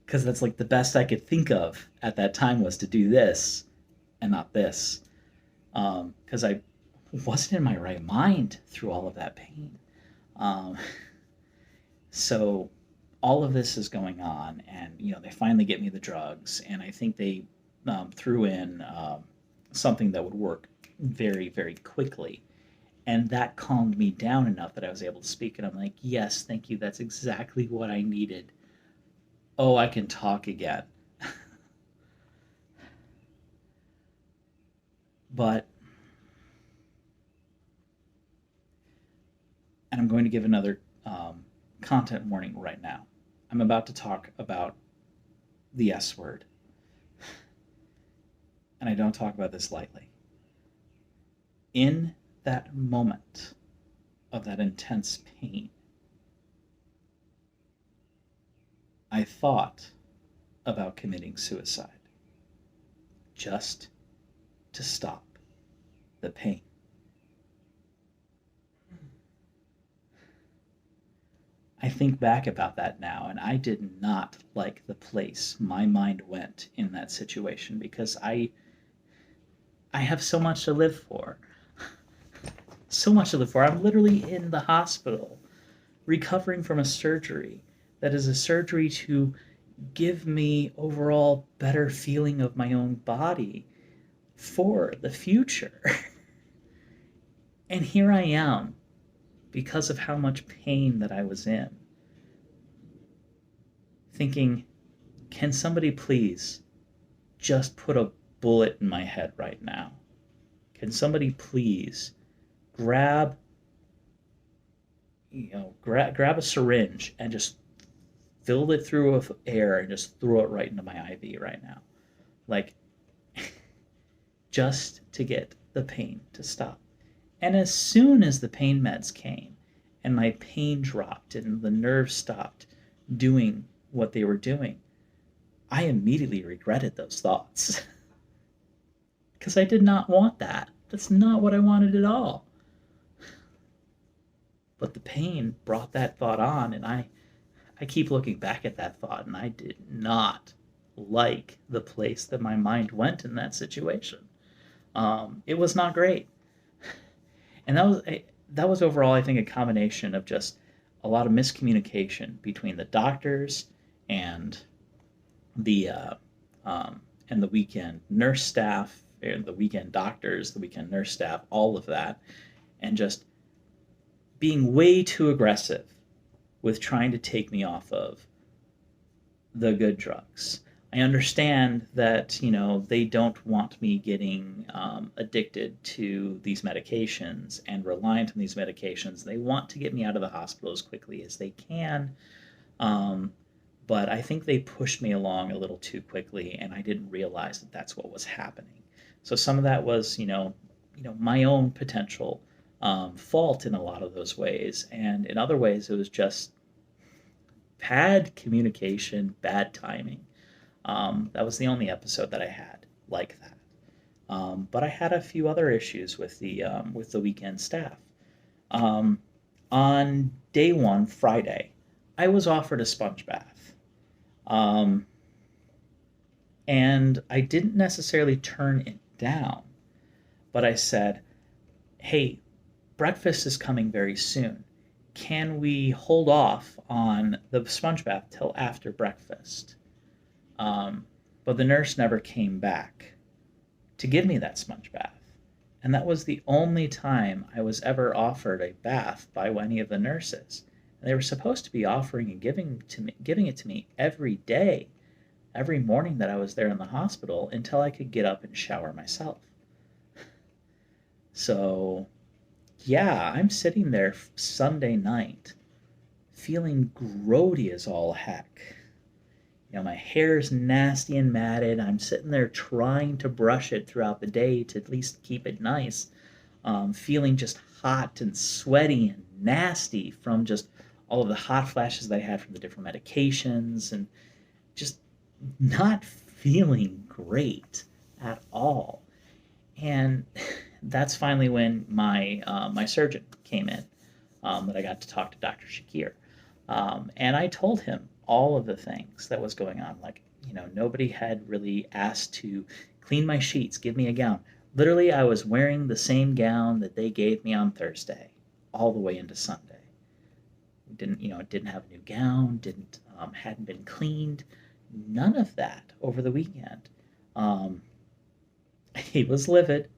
Because that's like the best I could think of at that time was to do this and not this. Because I wasn't in my right mind through all of that pain. Um, so all of this is going on, and they finally get me the drugs, and I think they threw in something that would work very, very quickly. And that calmed me down enough that I was able to speak. And I'm like, yes, thank you. That's exactly what I needed. Oh, I can talk again. But, and I'm going to give another content warning right now. I'm about to talk about the S word. And I don't talk about this lightly. In that moment of that intense pain, I thought about committing suicide just to stop the pain. I think back about that now, and I did not like the place my mind went in that situation because I have so much to live for. So much to live for. I'm literally in the hospital recovering from a surgery that is a surgery to give me overall better feeling of my own body for the future. And here I am, because of how much pain that I was in, thinking, can somebody please just put a bullet in my head right now? Can somebody please grab grab a syringe and just fill it through with air and just throw it right into my IV right now? Like, just to get the pain to stop. And as soon as the pain meds came and my pain dropped and the nerves stopped doing what they were doing, I immediately regretted those thoughts. Because I did not want that. That's not what I wanted at all. But the pain brought that thought on, and I keep looking back at that thought, and I did not like the place that my mind went in that situation. It was not great. And that was overall, I think, a combination of just a lot of miscommunication between the doctors and the weekend nurse staff, and the weekend doctors, the weekend nurse staff, all of that, and just being way too aggressive with trying to take me off of the good drugs. I understand that, they don't want me getting addicted to these medications and reliant on these medications. They want to get me out of the hospital as quickly as they can. But I think they pushed me along a little too quickly, and I didn't realize that that's what was happening. So some of that was, my own potential fault in a lot of those ways. And in other ways, it was just bad communication, bad timing. That was the only episode that I had like that. But I had a few other issues with the weekend staff. On day one, Friday, I was offered a sponge bath. And I didn't necessarily turn it down, but I said, hey, breakfast is coming very soon. Can we hold off on the sponge bath till after breakfast? But the nurse never came back to give me that sponge bath. And that was the only time I was ever offered a bath by any of the nurses. And they were supposed to be offering and giving it to me every day, every morning that I was there in the hospital until I could get up and shower myself. So, yeah, I'm sitting there Sunday night feeling grody as all heck. My hair's nasty and matted. I'm sitting there trying to brush it throughout the day to at least keep it nice. Feeling just hot and sweaty and nasty from just all of the hot flashes that I had from the different medications, and just not feeling great at all. And that's finally when my surgeon came in, that I got to talk to Dr. Shakir. And I told him all of the things that was going on. Like, nobody had really asked to clean my sheets, give me a gown. Literally, I was wearing the same gown that they gave me on Thursday, all the way into Sunday. It didn't have a new gown, hadn't been cleaned, none of that over the weekend. Um, he was livid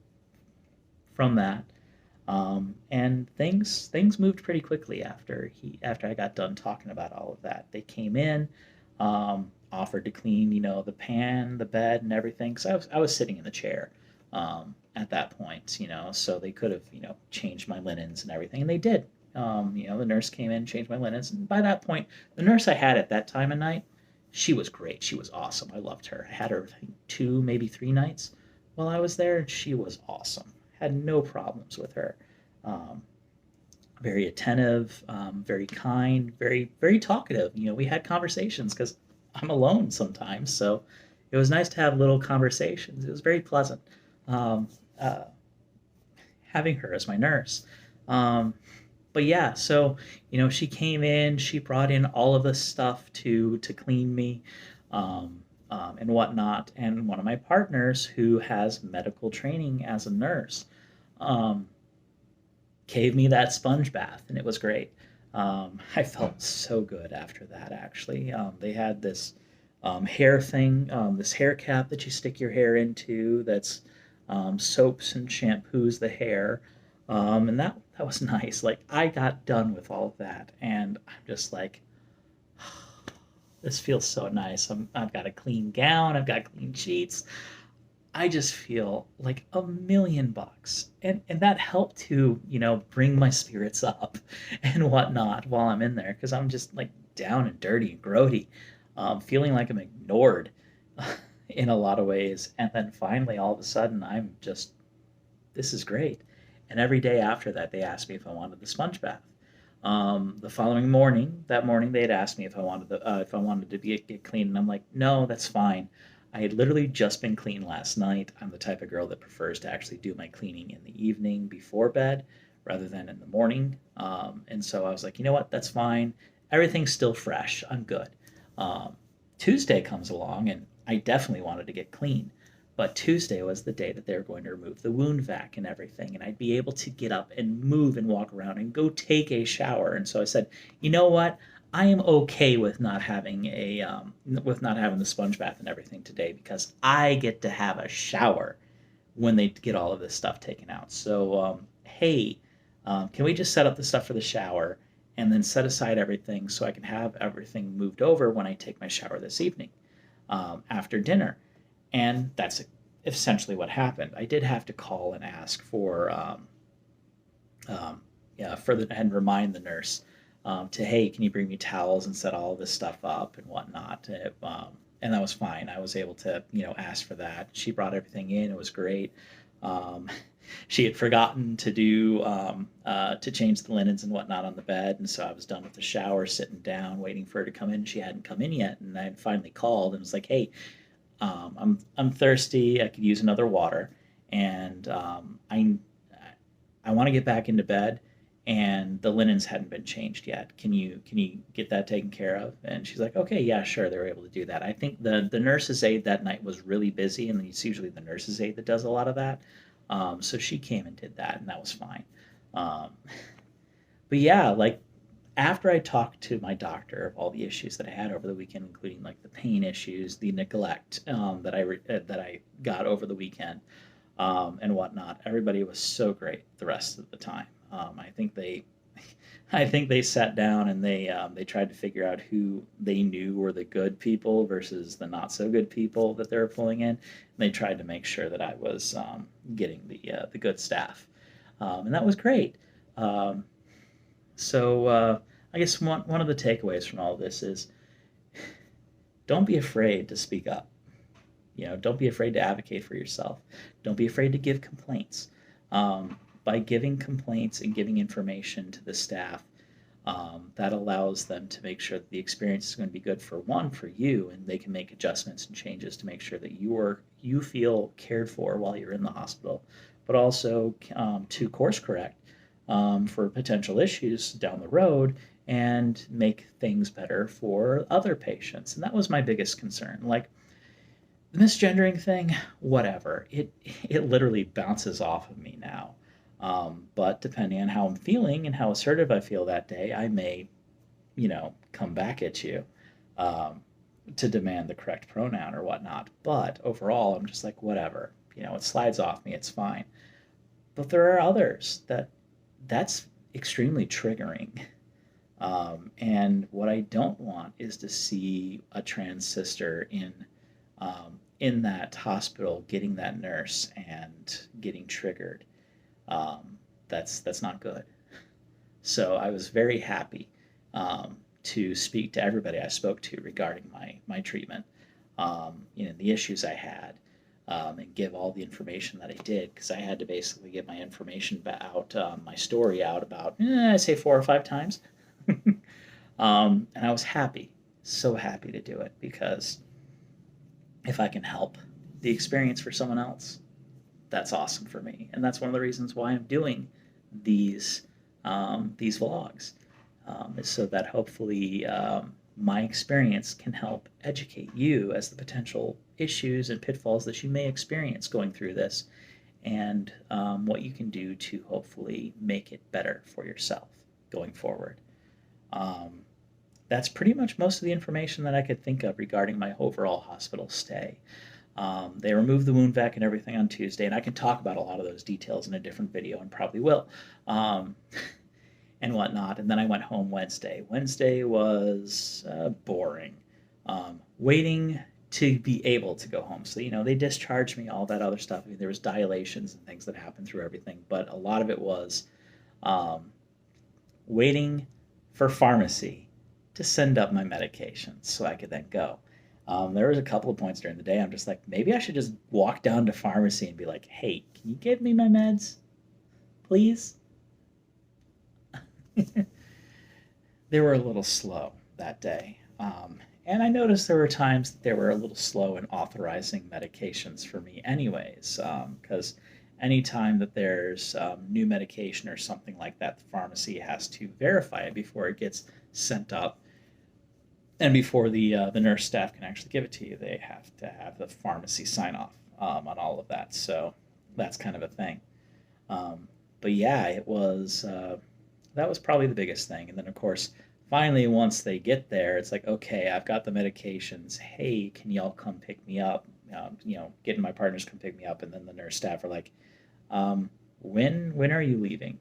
from that. And things moved pretty quickly after I got done talking about all of that. They came in, offered to clean, the pan, the bed, and everything. So I was sitting in the chair, at that point, so they could have, changed my linens and everything, and they did. The nurse came in, changed my linens, and by that point, the nurse I had at that time of night, she was great. She was awesome. I loved her. I had her, I think, 2, maybe 3 nights while I was there, and she was awesome. Had no problems with her. Um, Very attentive, very kind, very very talkative. We had conversations because I'm alone sometimes, so it was nice to have little conversations. It was very pleasant, um, uh, having her as my nurse. Um, but yeah, so she came in, she brought in all of the stuff to clean me, and whatnot. And one of my partners, who has medical training as a nurse, um, gave me that sponge bath, and it was great. I felt so good after that. Actually, they had this hair thing, this hair cap that you stick your hair into. That's soaps and shampoos the hair, and that was nice. Like, I got done with all of that, and I'm just like, this feels so nice. I've got a clean gown. I've got clean sheets. I just feel like $1,000,000, and that helped to bring my spirits up and whatnot while I'm in there, because I'm just like down and dirty and grody, feeling like I'm ignored in a lot of ways. And then finally, all of a sudden, I'm just, this is great. And every day after that, they asked me if I wanted the sponge bath. The following morning, that morning, they had asked me if I wanted to get clean, and I'm like, no, that's fine. I had literally just been clean last night. I'm the type of girl that prefers to actually do my cleaning in the evening before bed rather than in the morning. And so I was like, you know what? That's fine. Everything's still fresh. I'm good. Um, Tuesday comes along, and I definitely wanted to get clean. But Tuesday was the day that they were going to remove the wound vac and everything, and I'd be able to get up and move and walk around and go take a shower. And so I said, you know what? I am okay with not having the sponge bath and everything today, because I get to have a shower when they get all of this stuff taken out. So, hey, can we just set up the stuff for the shower and then set aside everything so I can have everything moved over when I take my shower this evening, after dinner? And that's essentially what happened. I did have to call and ask for, yeah, and remind the nurse, to, hey, can you bring me towels and set all of this stuff up and whatnot. And that was fine. I was able to ask for that. She brought everything in. It was great. Um, she had forgotten to change the linens and whatnot on the bed, and so I was done with the shower, sitting down, waiting for her to come in. She hadn't come in yet, and I had finally called and was like, hey, I'm thirsty. I could use another water, and I want to get back into bed, and the linens hadn't been changed yet. Can you get that taken care of? And she's like, okay, yeah, sure. They were able to do that. I think the nurse's aide that night was really busy, and it's usually the nurse's aide that does a lot of that. So she came and did that, and that was fine. Um, but yeah, like, after I talked to my doctor of all the issues that I had over the weekend, including like the pain issues, the neglect, that I got over the weekend, and whatnot, everybody was so great the rest of the time. I think they, I think they sat down and they tried to figure out who they knew were the good people versus the not so good people that they were pulling in. And they tried to make sure that I was, getting the good staff, and that was great. Um, so, I guess one of the takeaways from all of this is don't be afraid to speak up. Don't be afraid to advocate for yourself. Don't be afraid to give complaints. By giving complaints and giving information to the staff, that allows them to make sure that the experience is going to be good for you, and they can make adjustments and changes to make sure that you feel cared for while you're in the hospital, but also to course correct for potential issues down the road and make things better for other patients. And that was my biggest concern. Like the misgendering thing, whatever. It literally bounces off of me now. But depending on how I'm feeling and how assertive I feel that day, I may, come back at you to demand the correct pronoun or whatnot. But overall, I'm just like, whatever. It slides off me. It's fine. But there are others that's extremely triggering. And what I don't want is to see a trans sister in that hospital getting that nurse and getting triggered. That's not good. So I was very happy to speak to everybody I spoke to regarding my treatment, the issues I had, and give all the information that I did, because I had to basically get my information out, my story out about, I say 4 or 5 times. And I was happy, so happy to do it, because if I can help the experience for someone else, that's awesome for me. And that's one of the reasons why I'm doing these vlogs, is so that hopefully my experience can help educate you as the potential issues and pitfalls that you may experience going through this, and what you can do to hopefully make it better for yourself going forward. That's pretty much most of the information that I could think of regarding my overall hospital stay. They removed the wound vac and everything on Tuesday, and I can talk about a lot of those details in a different video, and probably will, and whatnot. And then I went home Wednesday. Wednesday was boring. Waiting to be able to go home. So, they discharged me, all that other stuff. I mean, there was dilations and things that happened through everything, but a lot of it was waiting for pharmacy to send up my medications so I could then go. There was a couple of points during the day I'm just like, maybe I should just walk down to pharmacy and be like, hey, can you give me my meds, please? They were a little slow that day. And I noticed there were times that they were a little slow in authorizing medications for me anyways, because anytime that there's new medication or something like that, the pharmacy has to verify it before it gets sent up. And before the nurse staff can actually give it to you, they have to have the pharmacy sign off on all of that. So that's kind of a thing. But yeah, it was that was probably the biggest thing. And then of course, finally, once they get there, it's like, okay, I've got the medications. Hey, can y'all come pick me up? Getting my partners come pick me up, and then the nurse staff are like, when are you leaving?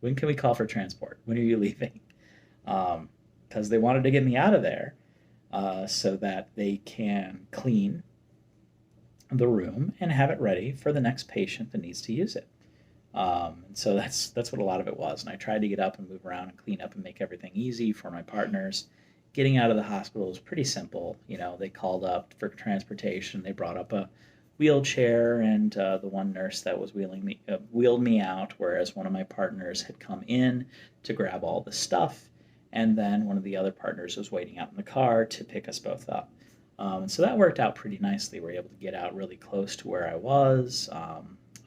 When can we call for transport? When are you leaving? Because they wanted to get me out of there so that they can clean the room and have it ready for the next patient that needs to use it. And so that's what a lot of it was. And I tried to get up and move around and clean up and make everything easy for my partners. Getting out of the hospital was pretty simple. They called up for transportation. They brought up a wheelchair, and the one nurse that was wheeled me out, whereas one of my partners had come in to grab all the stuff, and then one of the other partners was waiting out in the car to pick us both up. And so that worked out pretty nicely. We were able to get out really close to where I was,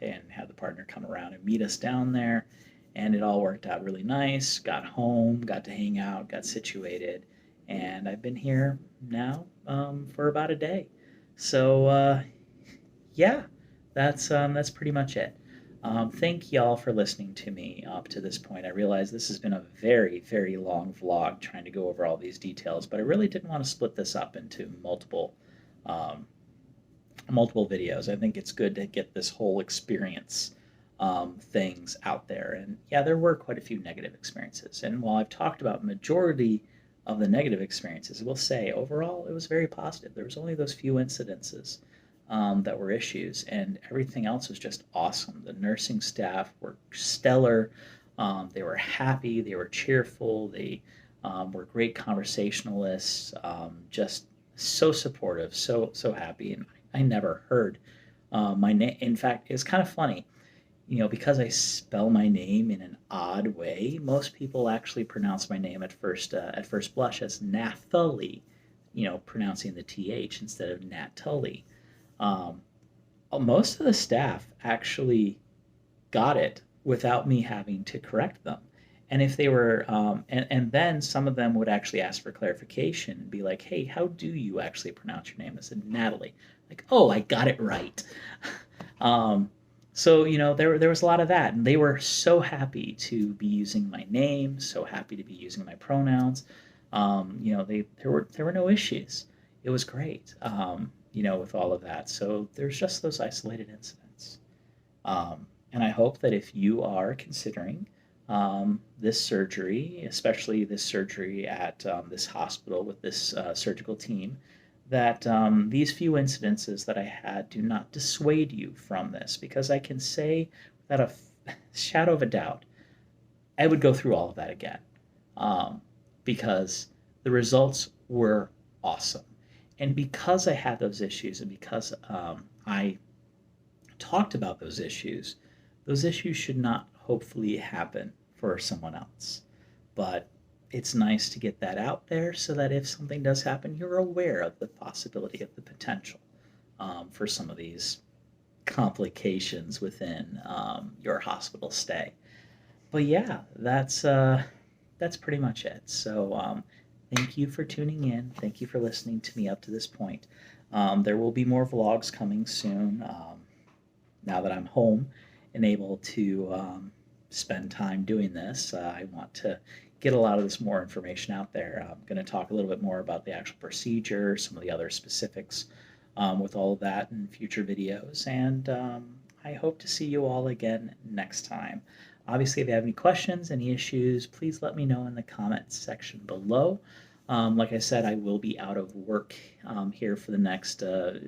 and had the partner come around and meet us down there, and it all worked out really nice. Got home, got to hang out, got situated, and I've been here now for about a day. So yeah, that's pretty much it. Thank y'all for listening to me up to this point. I realize this has been a very, very long vlog trying to go over all these details, but I really didn't want to split this up into multiple videos. I think it's good to get this whole experience things out there. And yeah, there were quite a few negative experiences. And while I've talked about majority of the negative experiences, I will say overall it was very positive. There was only those few incidences that were issues, and everything else was just awesome. The nursing staff were stellar. They were happy. They were cheerful. They were great conversationalists, just so supportive, so happy, and I never heard my name. In fact, it's kind of funny, because I spell my name in an odd way. Most people actually pronounce my name at first blush as Nathalie, pronouncing the th instead of Natalie. Um, Most of the staff actually got it without me having to correct them. And if they were, and then some of them would actually ask for clarification and be like, "Hey, how do you actually pronounce your name?" I said, "Natalie." Like, "Oh, I got it right." um, so there was a lot of that, and they were so happy to be using my name, so happy to be using my pronouns. There were no issues. It was great. With all of that. So there's just those isolated incidents. And I hope that if you are considering this surgery, especially this surgery at this hospital with this surgical team, that these few incidences that I had do not dissuade you from this, because I can say without a shadow of a doubt, I would go through all of that again, um, because the results were awesome. And because I had those issues, and because I talked about those issues should not hopefully happen for someone else. But it's nice to get that out there so that if something does happen, you're aware of the possibility of the potential for some of these complications within your hospital stay. But yeah, that's pretty much it. So thank you for tuning in. Thank you for listening to me up to this point. There will be more vlogs coming soon. Now that I'm home and able to spend time doing this, I want to get a lot of this more information out there. I'm going to talk a little bit more about the actual procedure, some of the other specifics with all of that in future videos, and I hope to see you all again next time. Obviously, if you have any questions, any issues, please let me know in the comments section below. Like I said, I will be out of work here for the next a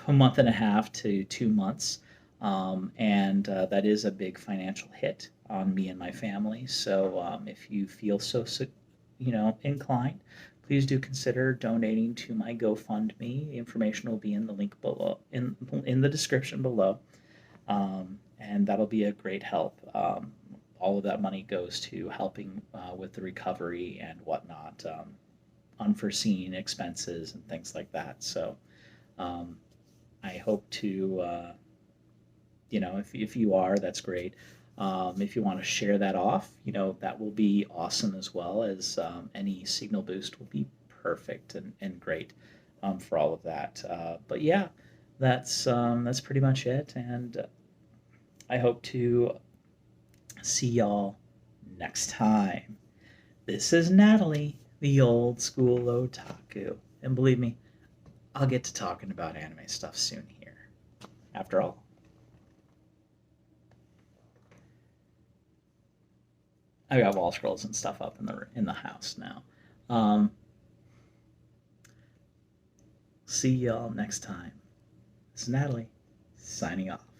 month and a half to 2 months. And that is a big financial hit on me and my family. So if you feel inclined, please do consider donating to my GoFundMe. The information will be in the link below, in the description below, and that'll be a great help. All of that money goes to helping with the recovery and whatnot, unforeseen expenses and things like that. So um, I hope to, if you are, that's great. If you want to share that off, that will be awesome, as well as any signal boost will be perfect and great for all of that. But yeah, that's pretty much it, and I hope to see y'all next time. This is Natalie, the old school otaku, and believe me, I'll get to talking about anime stuff soon here. After all, I got wall scrolls and stuff up in the house now. Um, See y'all next time. This is Natalie, signing off.